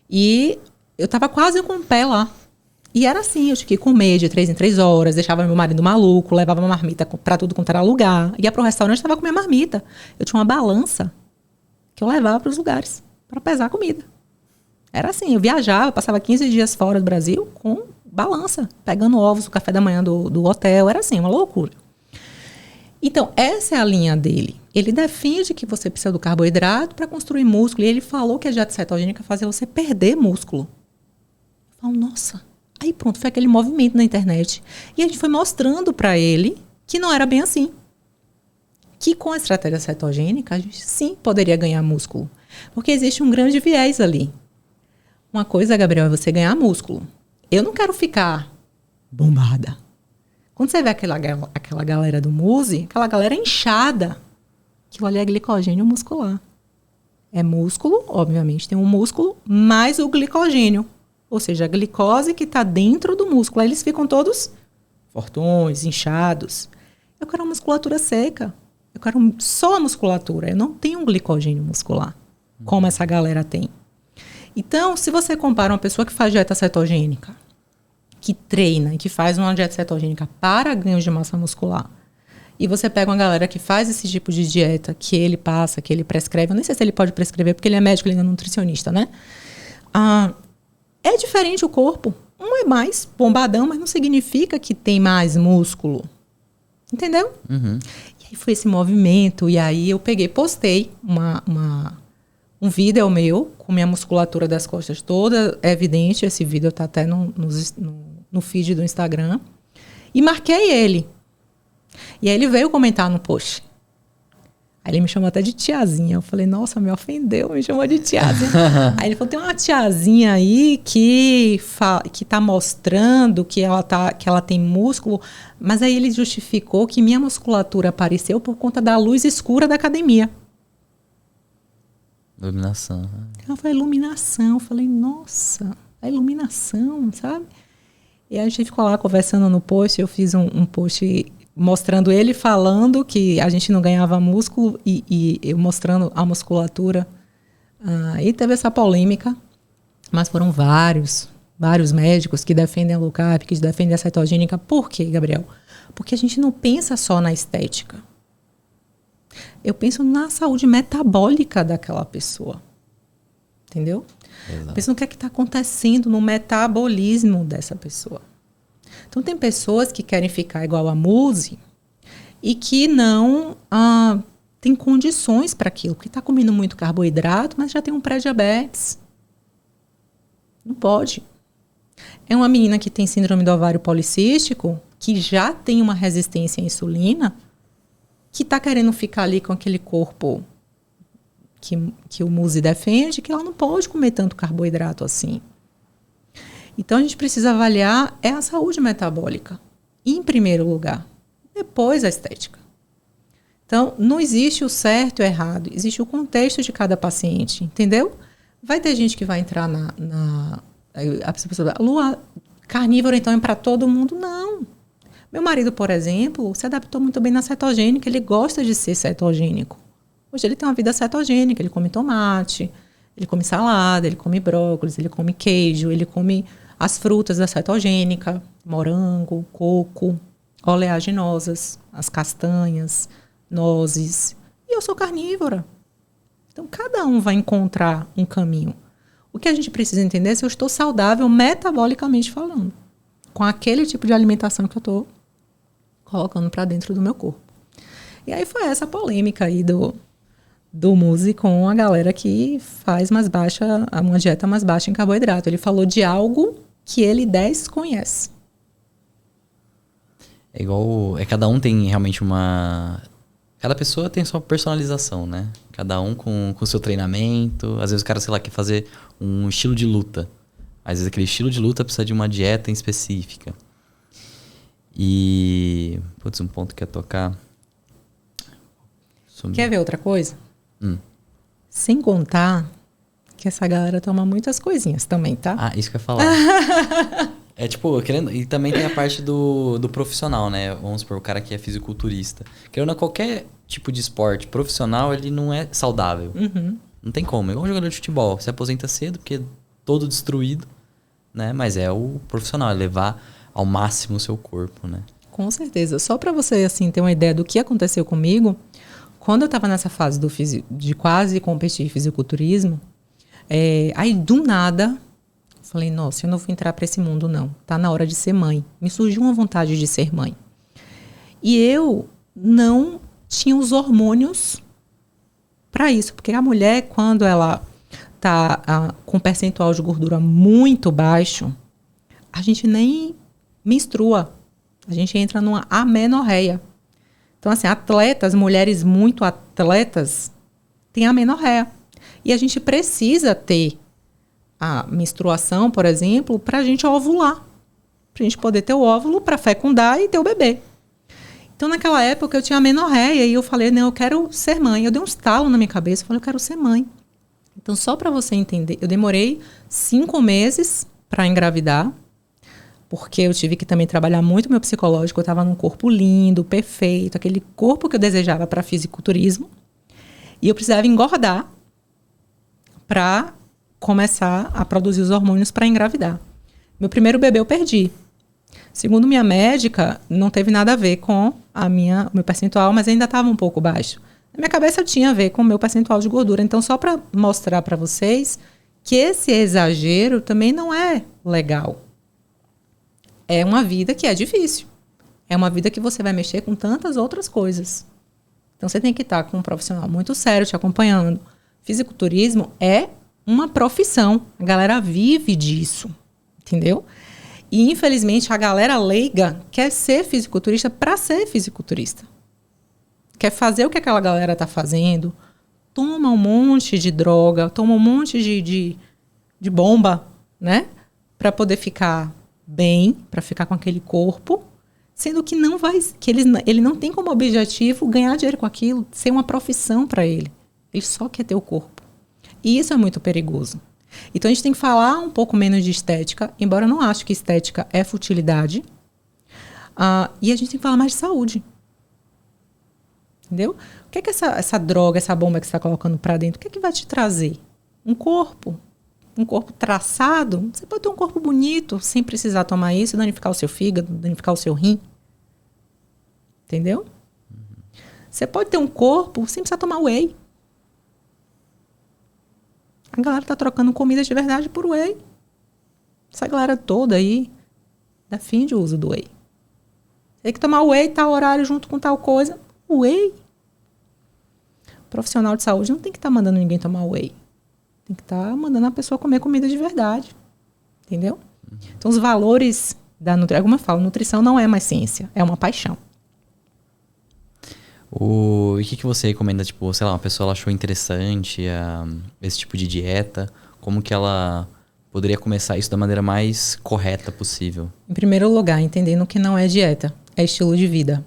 S2: E eu estava quase com o pé lá. E era assim, eu tinha que comer de 3 em 3 horas. Deixava meu marido maluco, levava uma marmita para tudo quanto era lugar. Ia para o restaurante e estava com minha marmita. Eu tinha uma balança que eu levava para os lugares para pesar a comida. Era assim, eu viajava, passava 15 dias fora do Brasil com balança, pegando ovos no café da manhã do hotel. Era assim, uma loucura. Então, essa é a linha dele. Ele defende que você precisa do carboidrato para construir músculo. E ele falou que a dieta cetogênica fazia você perder músculo. Eu falo, nossa. Aí pronto, foi aquele movimento na internet. E a gente foi mostrando para ele que não era bem assim. Que com a estratégia cetogênica, a gente sim poderia ganhar músculo. Porque existe um grande viés ali. Uma coisa, Gabriel, é você ganhar músculo. Eu não quero ficar bombada. Quando você vê aquela galera do Muzi, aquela galera inchada, aquilo ali é glicogênio muscular. É músculo, obviamente, tem um músculo, mais o glicogênio. Ou seja, a glicose que está dentro do músculo. Aí eles ficam todos fortões, inchados. Eu quero uma musculatura seca. Eu quero só a musculatura. Eu não tenho um glicogênio muscular, como essa galera tem. Então, se você compara uma pessoa que faz dieta cetogênica, que treina e que faz uma dieta cetogênica para ganho de massa muscular, e você pega uma galera que faz esse tipo de dieta, que ele passa, que ele prescreve, eu nem sei se ele pode prescrever, porque ele é médico, ele é nutricionista, né? É diferente o corpo. Um é mais bombadão, mas não significa que tem mais músculo. Entendeu?
S1: Uhum.
S2: E aí foi esse movimento, e aí eu postei um vídeo meu, com minha musculatura das costas toda evidente. Esse vídeo está até no feed do Instagram. E marquei ele. E aí ele veio comentar no post. Aí ele me chamou até de tiazinha. Eu falei, nossa, me ofendeu, me chamou de tiazinha. Aí ele falou, tem uma tiazinha aí que tá mostrando que ela tem músculo, mas aí ele justificou que minha musculatura apareceu por conta da luz escura da academia.
S1: Iluminação.
S2: Ela falou, iluminação. Eu falei, nossa, a iluminação, sabe? E a gente ficou lá conversando no post, eu fiz um post mostrando ele falando que a gente não ganhava músculo e eu mostrando a musculatura. E teve essa polêmica, mas foram vários médicos que defendem a low carb, que defendem a cetogênica. Por quê, Gabriel? Porque a gente não pensa só na estética. Eu penso na saúde metabólica daquela pessoa. Entendeu?
S1: Exato.
S2: Penso no que é que está acontecendo no metabolismo dessa pessoa. Então, tem pessoas que querem ficar igual a Muse e que não tem condições para aquilo, porque está comendo muito carboidrato, mas já tem um pré-diabetes. Não pode. É uma menina que tem síndrome do ovário policístico, que já tem uma resistência à insulina, que está querendo ficar ali com aquele corpo que o Muse defende, que ela não pode comer tanto carboidrato assim. Então, a gente precisa avaliar a saúde metabólica, em primeiro lugar. Depois, a estética. Então, não existe o certo e o errado. Existe o contexto de cada paciente, entendeu? Vai ter gente que vai entrar a pessoa, Lu, carnívoro, então, é para todo mundo? Não. Meu marido, por exemplo, se adaptou muito bem na cetogênica. Ele gosta de ser cetogênico. Hoje ele tem uma vida cetogênica. Ele come tomate, ele come salada, ele come brócolis, ele come queijo, ele come as frutas da cetogênica, morango, coco, oleaginosas, as castanhas, nozes. E eu sou carnívora. Então, cada um vai encontrar um caminho. O que a gente precisa entender é se eu estou saudável metabolicamente falando, com aquele tipo de alimentação que eu estou colocando para dentro do meu corpo. E aí foi essa polêmica aí do Muse com a galera que faz uma dieta mais baixa em carboidrato. Ele falou de algo que ele desconhece.
S1: É igual... cada um tem realmente cada pessoa tem sua personalização, né? Cada um com o seu treinamento. Às vezes o cara, sei lá, quer fazer um estilo de luta. Às vezes aquele estilo de luta precisa de uma dieta em específica. E... putz, um ponto que ia tocar...
S2: Quer ver outra coisa? Sem contar que essa galera toma muitas coisinhas também, tá?
S1: Isso que eu ia falar. E também tem a parte do profissional, né? Vamos supor, o cara que é fisiculturista. Querendo qualquer tipo de esporte profissional, ele não é saudável.
S2: Uhum.
S1: Não tem como. É igual um jogador de futebol. Se aposenta cedo, porque é todo destruído, né? Mas é o profissional, é levar ao máximo o seu corpo, né?
S2: Com certeza. Só para você, assim, ter uma ideia do que aconteceu comigo, quando eu estava nessa fase de quase competir em fisiculturismo, aí do nada, falei, nossa, eu não vou entrar para esse mundo não. Tá na hora de ser mãe. Me surgiu uma vontade de ser mãe. E eu não tinha os hormônios para isso. Porque a mulher, quando ela tá com percentual de gordura muito baixo, a gente nem menstrua. A gente entra numa amenorreia. Então, assim, mulheres muito atletas, têm amenorreia. E a gente precisa ter a menstruação, por exemplo, para a gente ovular. Para a gente poder ter o óvulo para fecundar e ter o bebê. Então, naquela época, eu tinha amenorreia e eu falei, não, eu quero ser mãe. Eu dei um estalo na minha cabeça, eu falei, eu quero ser mãe. Então, só para você entender, eu demorei 5 meses para engravidar, porque eu tive que também trabalhar muito meu psicológico. Eu estava num corpo lindo, perfeito, aquele corpo que eu desejava para fisiculturismo. E eu precisava engordar para começar a produzir os hormônios para engravidar. Meu primeiro bebê eu perdi. Segundo minha médica, não teve nada a ver com o meu percentual, mas ainda estava um pouco baixo. Na minha cabeça tinha a ver com o meu percentual de gordura. Então, só para mostrar para vocês que esse exagero também não é legal. É uma vida que é difícil. É uma vida que você vai mexer com tantas outras coisas. Então, você tem que estar com um profissional muito sério te acompanhando. Fisiculturismo é uma profissão. A galera vive disso. Entendeu? E, infelizmente, a galera leiga quer ser fisiculturista para ser fisiculturista. quer fazer o que aquela galera está fazendo, toma um monte de droga, toma um monte de bomba, né? Para poder ficar bem, para ficar com aquele corpo, sendo que não vai, que ele não tem como objetivo ganhar dinheiro com aquilo, ser uma profissão para ele. Ele só quer ter o corpo. E isso é muito perigoso. Então a gente tem que falar um pouco menos de estética, embora eu não ache que estética é futilidade. E a gente tem que falar mais de saúde. Entendeu? O que é que essa droga, essa bomba que você está colocando para dentro, o que é que vai te trazer? Um corpo traçado. Você pode ter um corpo bonito sem precisar tomar isso, danificar o seu fígado, danificar o seu rim. Entendeu? Você pode ter um corpo sem precisar tomar whey. A galera está trocando comida de verdade por whey. Essa galera toda aí defende o uso do whey. Tem que tomar whey, tal horário junto com tal coisa. Whey. O profissional de saúde não tem que estar mandando ninguém tomar whey. Tem que estar mandando a pessoa comer comida de verdade. Entendeu? Então, os valores da nutrição... Como eu falo, nutrição não é mais ciência. É uma paixão.
S1: E o que você recomenda? Tipo, sei lá, uma pessoa ela achou interessante esse tipo de dieta. Como que ela poderia começar isso da maneira mais correta possível?
S2: Em primeiro lugar, entendendo que não é dieta. É estilo de vida.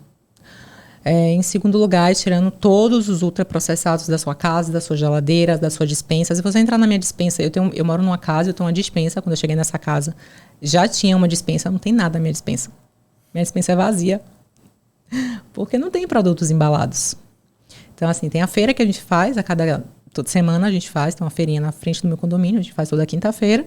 S2: Em segundo lugar, tirando todos os ultraprocessados da sua casa, da sua geladeira, da sua despensa. Se você entrar na minha despensa, eu moro numa casa, eu tenho uma despensa. Quando eu cheguei nessa casa, já tinha uma despensa, não tem nada na minha despensa. Minha despensa é vazia. Porque não tem produtos embalados. Então, assim, tem a feira que a gente faz, toda semana a gente faz, tem uma feirinha na frente do meu condomínio, a gente faz toda quinta-feira.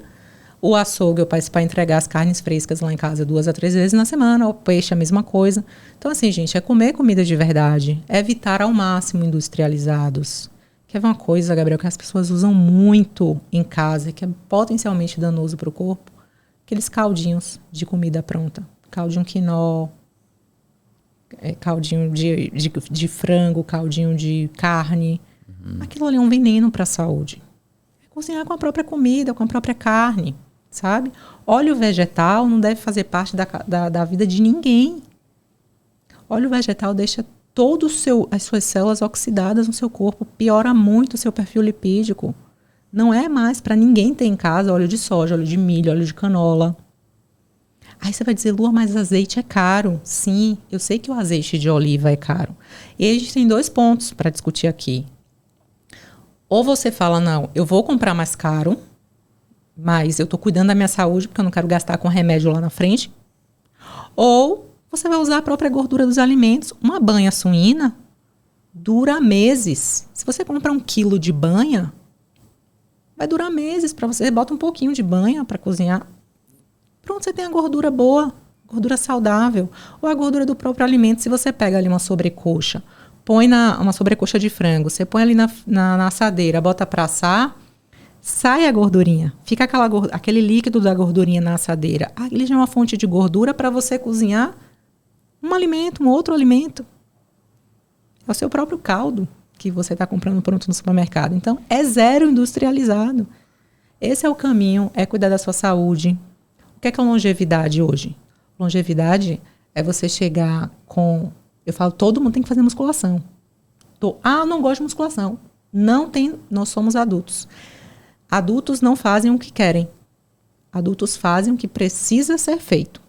S2: O açougue eu peço para entregar as carnes frescas lá em casa 2 a 3 vezes na semana, o peixe a mesma coisa. Então, assim, gente, é comer comida de verdade, é evitar ao máximo industrializados. Que é uma coisa, Gabriel, que as pessoas usam muito em casa, que é potencialmente danoso para o corpo. Aqueles caldinhos de comida pronta. Caldinho quinó, caldinho de frango, caldinho de carne. Aquilo ali é um veneno para a saúde. É cozinhar com a própria comida, com a própria carne, sabe? Óleo vegetal não deve fazer parte da vida de ninguém. Óleo vegetal deixa as suas células oxidadas no seu corpo, piora muito o seu perfil lipídico. Não é mais para ninguém ter em casa óleo de soja, óleo de milho, óleo de canola. Aí você vai dizer, Lua, mas azeite é caro. Sim, eu sei que o azeite de oliva é caro. E a gente tem 2 pontos para discutir aqui. Ou você fala, não, eu vou comprar mais caro, mas eu estou cuidando da minha saúde porque eu não quero gastar com remédio lá na frente. Ou você vai usar a própria gordura dos alimentos. Uma banha suína dura meses. Se você comprar 1 quilo de banha, vai durar meses para você. Bota um pouquinho de banha para cozinhar. Pronto, você tem a gordura boa, gordura saudável. Ou a gordura do próprio alimento. Se você pega ali uma sobrecoxa, põe uma sobrecoxa de frango, você põe ali na assadeira, bota para assar, sai a gordurinha. Fica aquele líquido da gordurinha na assadeira. Ele já é uma fonte de gordura para você cozinhar um alimento, um outro alimento. É o seu próprio caldo que você está comprando pronto no supermercado. Então, é zero industrializado. Esse é o caminho, é cuidar da sua saúde. O que é longevidade hoje? Longevidade é você chegar com... Eu falo, todo mundo tem que fazer musculação. Eu não gosto de musculação. Nós somos adultos. Adultos não fazem o que querem. Adultos fazem o que precisa ser feito.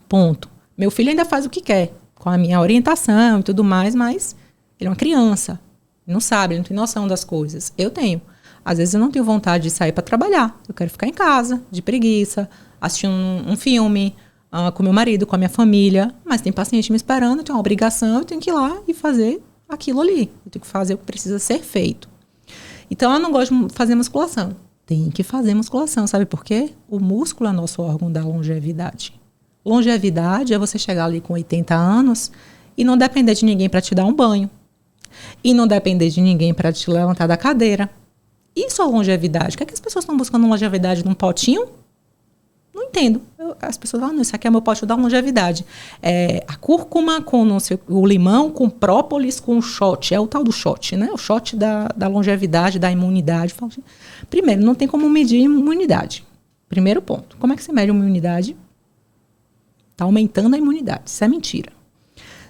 S2: Ponto. Meu filho ainda faz o que quer, com a minha orientação e tudo mais, mas ele é uma criança. Ele não sabe, ele não tem noção das coisas. Eu tenho. Às vezes eu não tenho vontade de sair para trabalhar. Eu quero ficar em casa, de preguiça, assistir um filme, com meu marido, com a minha família. Mas tem paciente me esperando, eu tenho uma obrigação, eu tenho que ir lá e fazer aquilo ali. Eu tenho que fazer o que precisa ser feito. Então, eu não gosto de fazer musculação. Tem que fazer musculação, sabe por quê? O músculo é nosso órgão da longevidade. Longevidade é você chegar ali com 80 anos e não depender de ninguém para te dar um banho. E não depender de ninguém para te levantar da cadeira. Isso é longevidade. O que é que as pessoas estão buscando longevidade num potinho? Não entendo. As pessoas falam, não, isso aqui é meu pote da longevidade. A cúrcuma com o limão, com própolis, com o shot. É o tal do shot, né? O shot da longevidade, da imunidade. Primeiro, não tem como medir imunidade. Primeiro ponto. Como é que você mede a imunidade? Está aumentando a imunidade. Isso é mentira.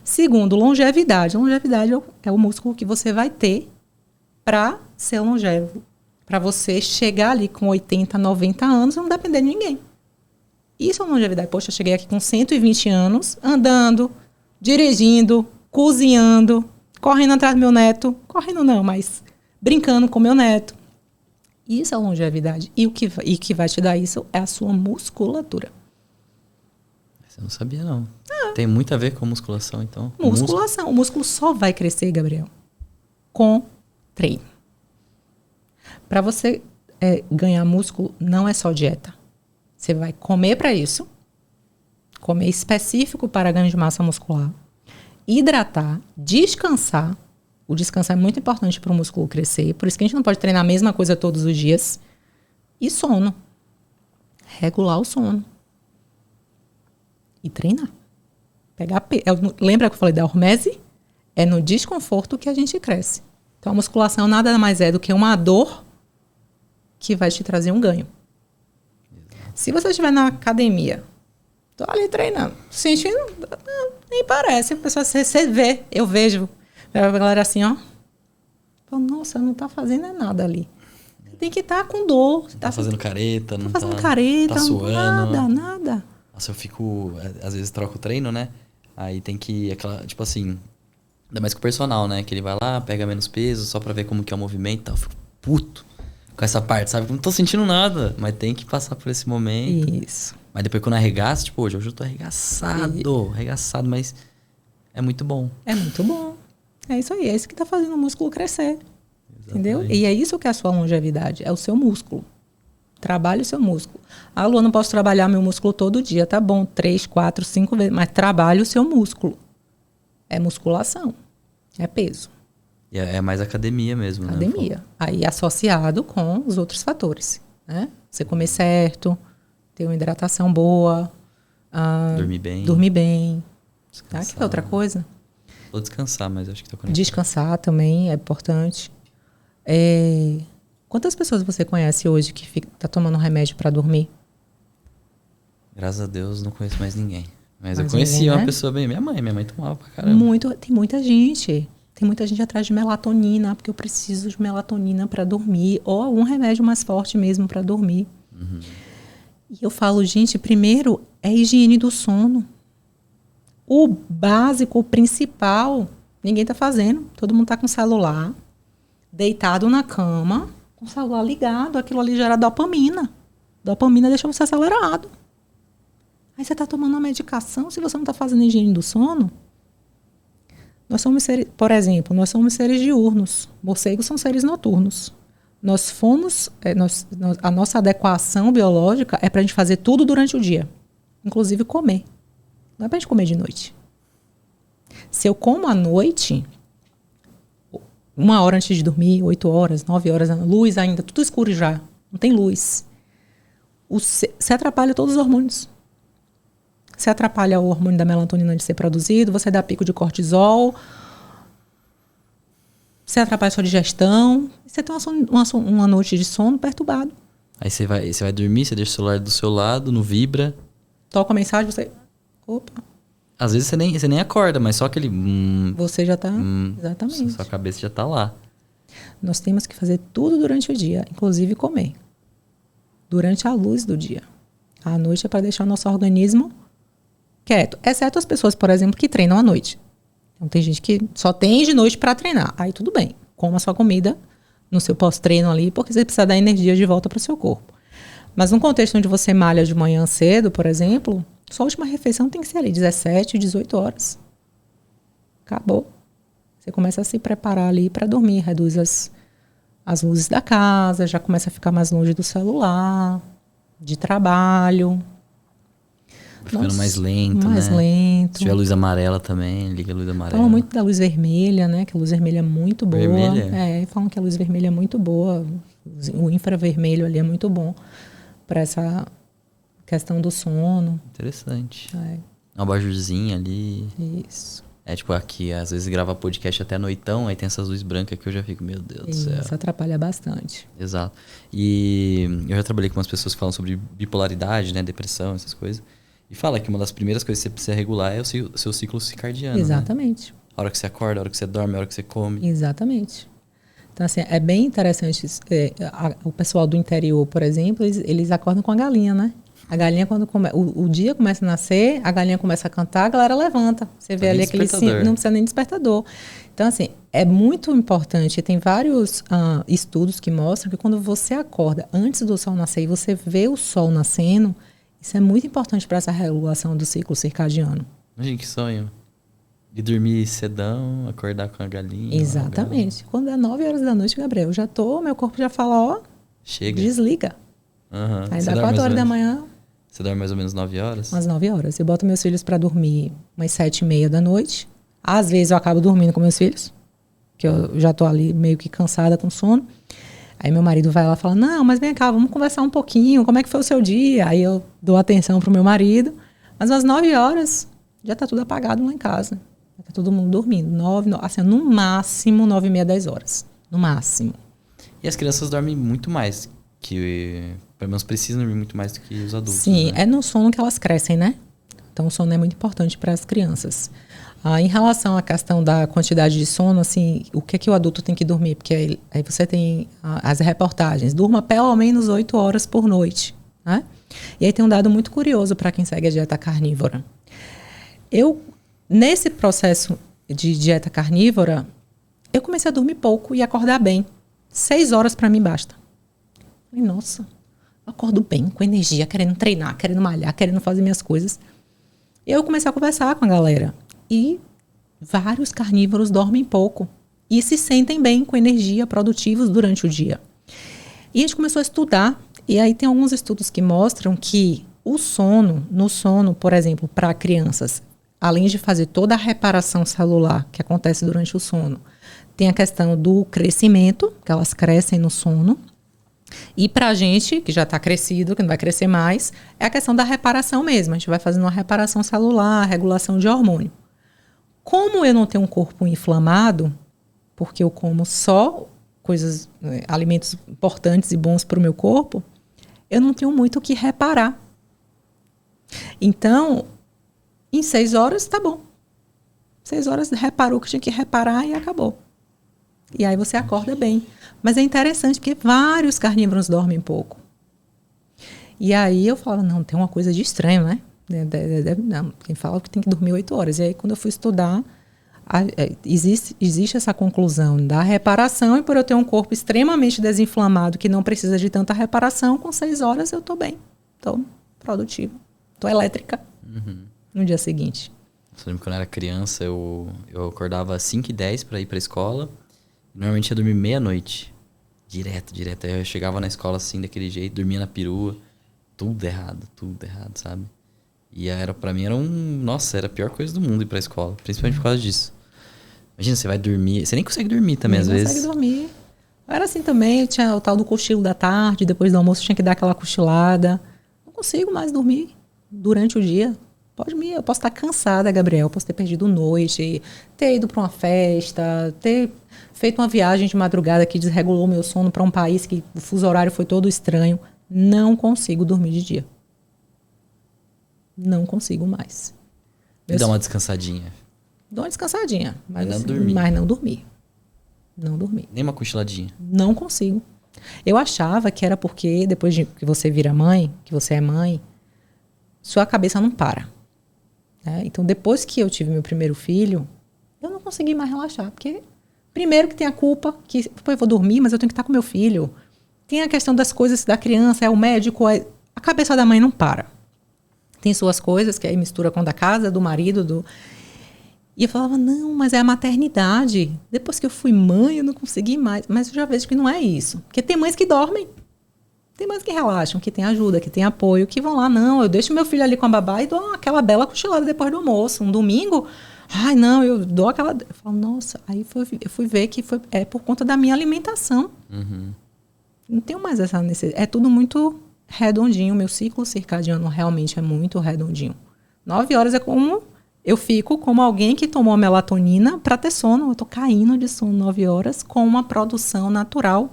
S2: Segundo, longevidade. Longevidade é o músculo que você vai ter para ser longevo. Para você chegar ali com 80, 90 anos e não depender de ninguém. Isso é longevidade. Poxa, eu cheguei aqui com 120 anos, andando, dirigindo, cozinhando, correndo atrás do meu neto. Correndo não, mas brincando com meu neto. Isso é longevidade. E o que vai te dar isso é a sua musculatura.
S1: Você não sabia, não. Tem muito a ver com musculação, então.
S2: Musculação. O músculo só vai crescer, Gabriel, com treino. Para você ganhar músculo, não é só dieta. Você vai comer para isso, comer específico para ganho de massa muscular, hidratar, descansar. O descanso é muito importante para o músculo crescer, por isso que a gente não pode treinar a mesma coisa todos os dias. E sono. Regular o sono. E treinar. Lembra que eu falei da hormese? É no desconforto que a gente cresce. Então, a musculação nada mais é do que uma dor que vai te trazer um ganho. Se você estiver na academia, tô ali treinando, sentindo, nem parece. A pessoa, você vê, eu vejo. A galera assim, ó. Nossa, não tá fazendo nada ali. Tem que estar com dor.
S1: Tá fazendo careta, não
S2: tá fazendo careta,
S1: tá suando.
S2: Nada.
S1: Nossa, eu fico... Às vezes troco o treino, né? Aí tem que... tipo assim... Ainda mais com o personal, né? Que ele vai lá, pega menos peso, só pra ver como que é o movimento e tal. Eu fico puto com essa parte, sabe? Não tô sentindo nada, mas tem que passar por esse momento.
S2: Isso.
S1: Mas depois quando arregaça, tipo, hoje eu tô arregaçado, mas é muito bom.
S2: É muito bom. É isso aí, é isso que tá fazendo o músculo crescer. Exatamente. Entendeu? E é isso que é a sua longevidade, é o seu músculo. Trabalhe o seu músculo. Ah, Lu, eu não posso trabalhar meu músculo todo dia. Tá bom, 3, 4, 5 vezes. Mas trabalhe o seu músculo. É musculação. É peso.
S1: E é mais academia mesmo, né?
S2: Academia. Aí associado com os outros fatores. Né? Você comer certo, ter uma hidratação boa. Dormir bem. Tá? Que é outra coisa?
S1: Vou descansar, mas acho que tô conectado.
S2: Descansar também é importante. Quantas pessoas você conhece hoje que tá tomando remédio para dormir?
S1: Graças a Deus, não conheço mais ninguém. Mas eu conheci uma pessoa bem... Minha mãe tomava pra caramba.
S2: Tem muita gente. Tem muita gente atrás de melatonina, porque eu preciso de melatonina para dormir. Ou algum remédio mais forte mesmo para dormir. Uhum. E eu falo, gente, primeiro é a higiene do sono. O básico, o principal, ninguém tá fazendo. Todo mundo tá com o celular, deitado na cama, com o celular ligado. Aquilo ali gera dopamina. Dopamina deixa você acelerado. Aí você tá tomando uma medicação, se você não tá fazendo higiene do sono. Nós somos seres, por exemplo, nós somos seres diurnos. Morcegos são seres noturnos. Nós fomos, a nossa adequação biológica é pra gente fazer tudo durante o dia. Inclusive comer. Não é pra gente comer de noite. Se eu como à noite, 1 hora antes de dormir, 8 horas, 9 horas, luz ainda, tudo escuro já. Não tem luz. Você atrapalha todos os hormônios. Você atrapalha o hormônio da melatonina de ser produzido, você dá pico de cortisol, você atrapalha a sua digestão, você tem uma noite de sono perturbado.
S1: Aí você vai dormir, você deixa o celular do seu lado, não vibra.
S2: Toca a mensagem, você... Opa.
S1: Às vezes você nem acorda, mas só aquele...
S2: Você já está... Exatamente.
S1: Sua cabeça já está lá.
S2: Nós temos que fazer tudo durante o dia, inclusive comer. Durante a luz do dia. À noite é para deixar o nosso organismo quieto. Exceto as pessoas, por exemplo, que treinam à noite. Então tem gente que só tem de noite para treinar. Aí tudo bem. Coma a sua comida no seu pós-treino ali, porque você precisa dar energia de volta para o seu corpo. Mas num contexto onde você malha de manhã cedo, por exemplo, sua última refeição tem que ser ali 17, 18 horas. Acabou. Você começa a se preparar ali para dormir, reduz as luzes da casa, já começa a ficar mais longe do celular, de trabalho.
S1: Ficando mais lento,
S2: mais
S1: né?
S2: lento.
S1: Se tiver luz amarela também, liga a luz amarela.
S2: Falam muito da luz vermelha, né? Que a luz vermelha é muito boa.
S1: Vermelha?
S2: Falam que a luz vermelha é muito boa. O infravermelho ali é muito bom para essa questão do sono.
S1: Interessante. Uma abajurzinha ali.
S2: Isso.
S1: Tipo aqui, às vezes grava podcast até noitão, aí tem essas luzes brancas que eu já fico, meu Deus do céu.
S2: Isso atrapalha bastante.
S1: Exato. E eu já trabalhei com umas pessoas que falam sobre bipolaridade, né? Depressão, essas coisas. E fala que uma das primeiras coisas que você precisa regular é o seu ciclo circadiano,
S2: Exatamente.
S1: né? A hora que você acorda, a hora que você dorme, a hora que você come.
S2: Exatamente. Então, assim, é bem interessante. O pessoal do interior, por exemplo, eles acordam com a galinha, né? A galinha, quando o dia começa a nascer, a galinha começa a cantar, a galera levanta. Você vê ali aquele... Não precisa nem despertador. Então, assim, é muito importante. Tem vários estudos que mostram que quando você acorda antes do sol nascer e você vê o sol nascendo, isso é muito importante para essa regulação do ciclo circadiano.
S1: Imagina que sonho. De dormir cedão, acordar com a galinha.
S2: Exatamente. Quando é 9 horas da noite, Gabriel, meu corpo já fala, ó,
S1: chega.
S2: Desliga.
S1: Uhum.
S2: Aí dá 4 horas da manhã.
S1: Você dorme mais ou menos 9 horas?
S2: Umas 9 horas. Eu boto meus filhos para dormir umas 7h30 da noite. Às vezes eu acabo dormindo com meus filhos, que eu já tô ali meio que cansada com sono. Aí meu marido vai lá e fala, não, mas vem cá, vamos conversar um pouquinho, como é que foi o seu dia? Aí eu dou atenção pro meu marido. Mas às 9 horas já tá tudo apagado lá em casa. Já tá todo mundo dormindo. Assim, no máximo 9h30, 10 horas. No máximo.
S1: E as crianças dormem muito mais que... Pelo menos precisam dormir muito mais do que os adultos.
S2: Sim,
S1: né?
S2: é no sono que elas crescem, né? Então o sono é muito importante para as crianças. Em relação à questão da quantidade de sono, assim, o que é que o adulto tem que dormir? Porque aí você tem as reportagens. Durma pelo menos 8 horas por noite. Né? E aí tem um dado muito curioso para quem segue a dieta carnívora. Nesse processo de dieta carnívora, eu comecei a dormir pouco e acordar bem. 6 horas para mim basta. Falei, nossa, eu acordo bem, com energia, querendo treinar, querendo malhar, querendo fazer minhas coisas. E eu comecei a conversar com a galera. E vários carnívoros dormem pouco. E se sentem bem, com energia, produtivos durante o dia. E a gente começou a estudar. E aí tem alguns estudos que mostram que no sono, por exemplo, para crianças, além de fazer toda a reparação celular que acontece durante o sono, tem a questão do crescimento, que elas crescem no sono. E para a gente, que já está crescido, que não vai crescer mais, é a questão da reparação mesmo. A gente vai fazendo uma reparação celular, regulação de hormônio. Como eu não tenho um corpo inflamado, porque eu como só alimentos importantes e bons para o meu corpo, eu não tenho muito o que reparar. Então, em 6 horas, tá bom. 6 horas reparou o que tinha que reparar e acabou. E aí você acorda bem. Mas é interessante porque vários carnívoros dormem pouco. E aí eu falo, não, tem uma coisa de estranho, né? Não, quem fala que tem que dormir 8 horas. E aí quando eu fui estudar, existe essa conclusão da reparação, e por eu ter um corpo extremamente desinflamado, que não precisa de tanta reparação, com 6 horas eu estou bem. Estou produtiva. Estou elétrica no dia seguinte.
S1: Eu lembro que quando eu era criança, eu acordava às 5h10 para ir para a escola. Normalmente ia dormir meia-noite. Direto. Aí eu chegava na escola assim, daquele jeito, dormia na perua. Tudo errado, sabe? E pra mim era a pior coisa do mundo ir pra escola. Principalmente por causa disso. Imagina, você vai dormir. Você nem consegue dormir também, às vezes.
S2: Nem consegue dormir. Eu era assim também, eu tinha o tal do cochilo da tarde, depois do almoço tinha que dar aquela cochilada. Não consigo mais dormir durante o dia. Eu posso estar cansada, Gabriel, posso ter perdido noite, ter ido para uma festa, ter feito uma viagem de madrugada que desregulou meu sono para um país que o fuso horário foi todo estranho. Não consigo dormir de dia. Não consigo mais.
S1: Dá uma descansadinha.
S2: Dou uma descansadinha, mas
S1: não
S2: assim,
S1: dormir.
S2: Mas não dormir. Não dormir.
S1: Nem uma cochiladinha.
S2: Não consigo. Eu achava que era porque depois que você vira mãe, que você é mãe, sua cabeça não para. Então, depois que eu tive meu primeiro filho, eu não consegui mais relaxar. Porque, primeiro que tem a culpa, que eu vou dormir, mas eu tenho que estar com meu filho. Tem a questão das coisas da criança, é o médico, a cabeça da mãe não para. Tem suas coisas, que aí mistura com a da casa, do marido, E eu falava, não, mas é a maternidade. Depois que eu fui mãe, eu não consegui mais. Mas eu já vejo que não é isso. Porque tem mães que dormem. Tem mães que relaxam, que tem ajuda, que tem apoio, que vão lá, não, eu deixo meu filho ali com a babá e dou aquela bela cochilada depois do almoço. Um domingo, eu dou aquela... Eu falo, nossa, aí eu fui ver que é por conta da minha alimentação. Não tenho mais essa necessidade. É tudo muito redondinho. Meu ciclo circadiano realmente é muito redondinho. 9 horas é como... Eu fico como alguém que tomou melatonina para ter sono. Eu estou caindo de sono 9 horas com uma produção natural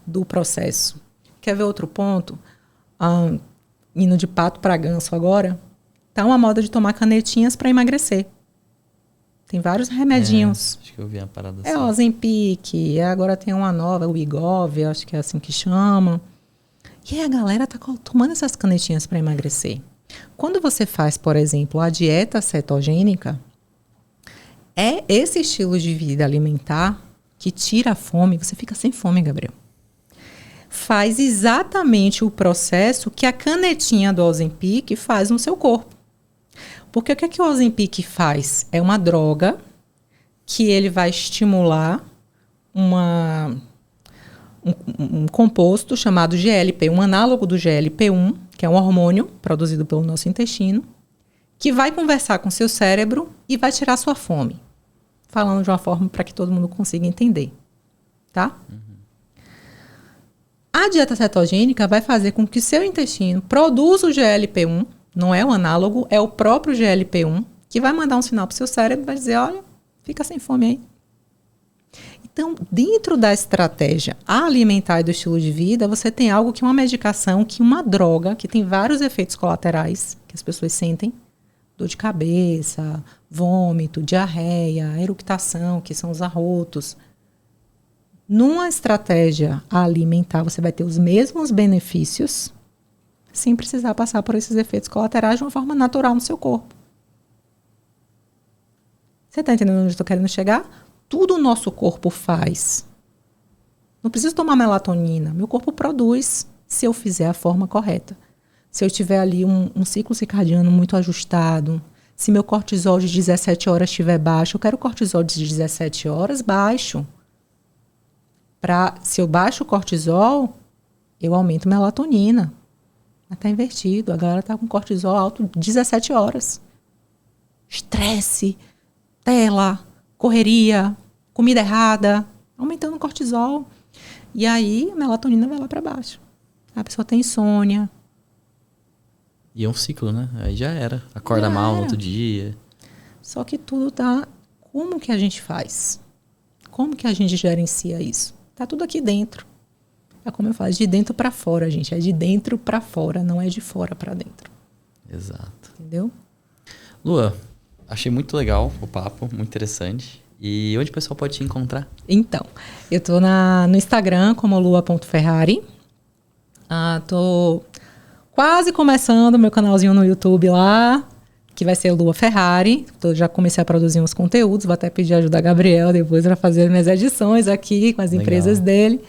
S2: do processo. Quer ver outro ponto? Indo de pato para ganso agora. Tá uma moda de tomar canetinhas para emagrecer. Tem vários remedinhos.
S1: Acho que eu vi uma parada
S2: É
S1: assim.
S2: o Ozempic, agora tem uma nova, o Wegovy, acho que é assim que chama. E aí a galera tá tomando essas canetinhas para emagrecer. Quando você faz, por exemplo, a dieta cetogênica, é esse estilo de vida alimentar que tira a fome. Você fica sem fome, Gabriel. Faz exatamente o processo que a canetinha do Ozempic faz no seu corpo. Porque o que é que o Ozempic faz? É uma droga que ele vai estimular um composto chamado GLP, um análogo do GLP-1, que é um hormônio produzido pelo nosso intestino, que vai conversar com seu cérebro e vai tirar sua fome. Falando de uma forma para que todo mundo consiga entender. Tá? A dieta cetogênica vai fazer com que seu intestino produza o GLP-1, não é o análogo, é o próprio GLP-1, que vai mandar um sinal para o seu cérebro e vai dizer, olha, fica sem fome aí. Então, dentro da estratégia alimentar e do estilo de vida, você tem algo que uma medicação, que uma droga, que tem vários efeitos colaterais que as pessoas sentem, dor de cabeça, vômito, diarreia, eructação, que são os arrotos. Numa estratégia alimentar, você vai ter os mesmos benefícios sem precisar passar por esses efeitos colaterais de uma forma natural no seu corpo. Você está entendendo onde eu estou querendo chegar? Tudo o nosso corpo faz. Não preciso tomar melatonina. Meu corpo produz se eu fizer a forma correta. Se eu tiver ali um ciclo circadiano muito ajustado, se meu cortisol de 17 horas estiver baixo, eu quero cortisol de 17 horas baixo. Se eu baixo o cortisol, eu aumento melatonina. Mas está invertido. A galera está com cortisol alto 17 horas. Estresse, tela, correria, comida errada, aumentando o cortisol. E aí a melatonina vai lá para baixo. A pessoa tem insônia.
S1: E é um ciclo, né? Aí já era. Acorda mal no outro dia.
S2: Só que tudo tá... Como que a gente faz? Como que a gente gerencia isso? Tá tudo aqui dentro. É como eu falo, de dentro para fora, gente. É de dentro para fora, não é de fora para dentro.
S1: Exato.
S2: Entendeu?
S1: Lua, achei muito legal o papo, muito interessante. E onde o pessoal pode te encontrar?
S2: Então, eu tô no Instagram como lua.ferrari. Tô quase começando meu canalzinho no YouTube lá, que vai ser Lua Ferrari. Já comecei a produzir uns conteúdos, vou até pedir ajuda a Gabriel depois para fazer minhas edições aqui com as empresas dele.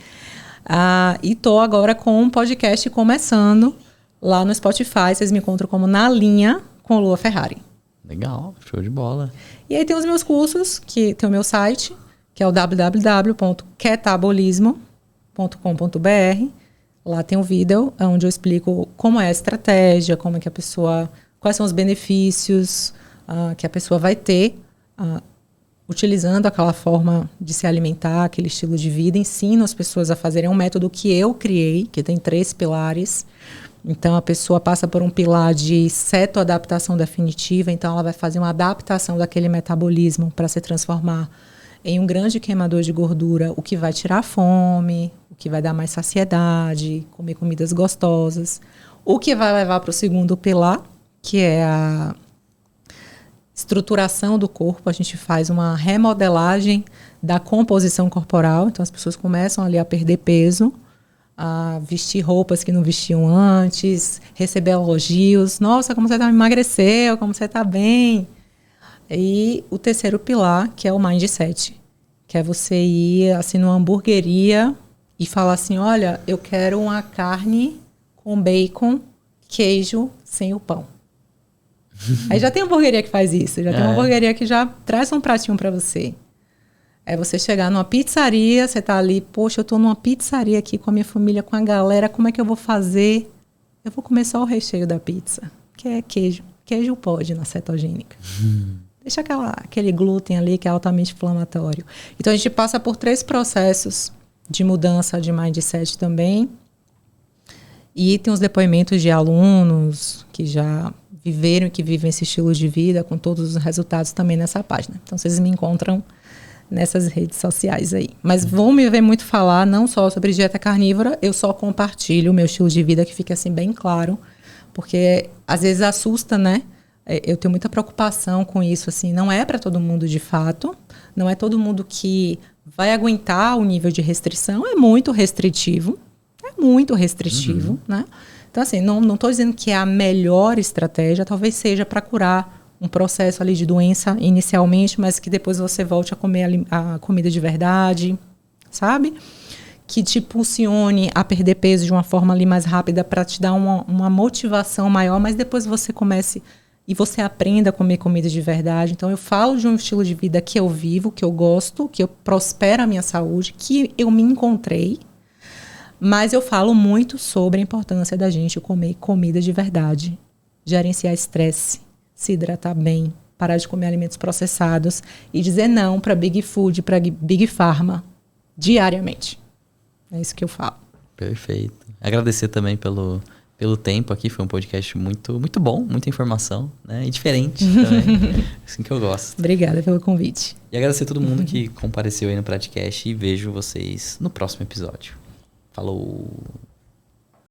S2: E tô agora com um podcast começando lá no Spotify. Vocês me encontram como Na Linha com Lua Ferrari.
S1: Legal, show de bola.
S2: E aí tem os meus cursos, que tem o meu site, que é o www.ketabolismo.com.br. Lá tem um vídeo onde eu explico como é a estratégia, como é que a pessoa, quais são os benefícios que a pessoa vai ter utilizando aquela forma de se alimentar, aquele estilo de vida. Ensino as pessoas a fazerem um método que eu criei, que tem 3 pilares. Então, a pessoa passa por um pilar de cetoadaptação definitiva. Então, ela vai fazer uma adaptação daquele metabolismo para se transformar em um grande queimador de gordura, o que vai tirar a fome, o que vai dar mais saciedade, comer comidas gostosas. O que vai levar para o segundo pilar, que é a estruturação do corpo. A gente faz uma remodelagem da composição corporal. Então, as pessoas começam ali a perder peso, a vestir roupas que não vestiam antes, receber elogios. Nossa, como você emagreceu, como você está bem. E o terceiro pilar, que é o mindset, que é você ir assim numa hamburgueria e falar assim, olha, eu quero uma carne com bacon, queijo, sem o pão. Aí já tem hamburgueria que faz isso, já tem uma hamburgueria que já traz um pratinho para você. É você chegar numa pizzaria, você tá ali, poxa, eu tô numa pizzaria aqui com a minha família, com a galera, como é que eu vou fazer? Eu vou comer só o recheio da pizza, que é queijo. Queijo pode na cetogênica. Deixa aquele glúten ali que é altamente inflamatório. Então, a gente passa por 3 processos de mudança de mindset também. E tem os depoimentos de alunos que já viveram e que vivem esse estilo de vida, com todos os resultados também nessa página. Então, vocês me encontram nessas redes sociais aí. Mas vão me ver muito falar, não só sobre dieta carnívora, eu só compartilho o meu estilo de vida, que fica assim bem claro, porque às vezes assusta, né? eu tenho muita preocupação com isso, assim, não é para todo mundo de fato, não é todo mundo que vai aguentar o nível de restrição, é muito restritivo, né? Então, assim, não estou dizendo que é a melhor estratégia, talvez seja para curar um processo ali de doença inicialmente, mas que depois você volte a comer a comida de verdade, sabe? Que te impulsione a perder peso de uma forma ali mais rápida para te dar uma motivação maior, mas depois você comece e você aprenda a comer comida de verdade. Então, eu falo de um estilo de vida que eu vivo, que eu gosto, que eu prospero a minha saúde, que eu me encontrei, mas eu falo muito sobre a importância da gente comer comida de verdade, gerenciar estresse, se hidratar bem, parar de comer alimentos processados e dizer não para Big Food, para Big Pharma, diariamente. É isso que eu falo.
S1: Perfeito. Agradecer também pelo tempo aqui. Foi um podcast muito, muito bom, muita informação, né? E diferente também. Assim que eu gosto.
S2: Obrigada pelo convite.
S1: E agradecer a todo mundo que compareceu aí no podcast e vejo vocês no próximo episódio. Falou!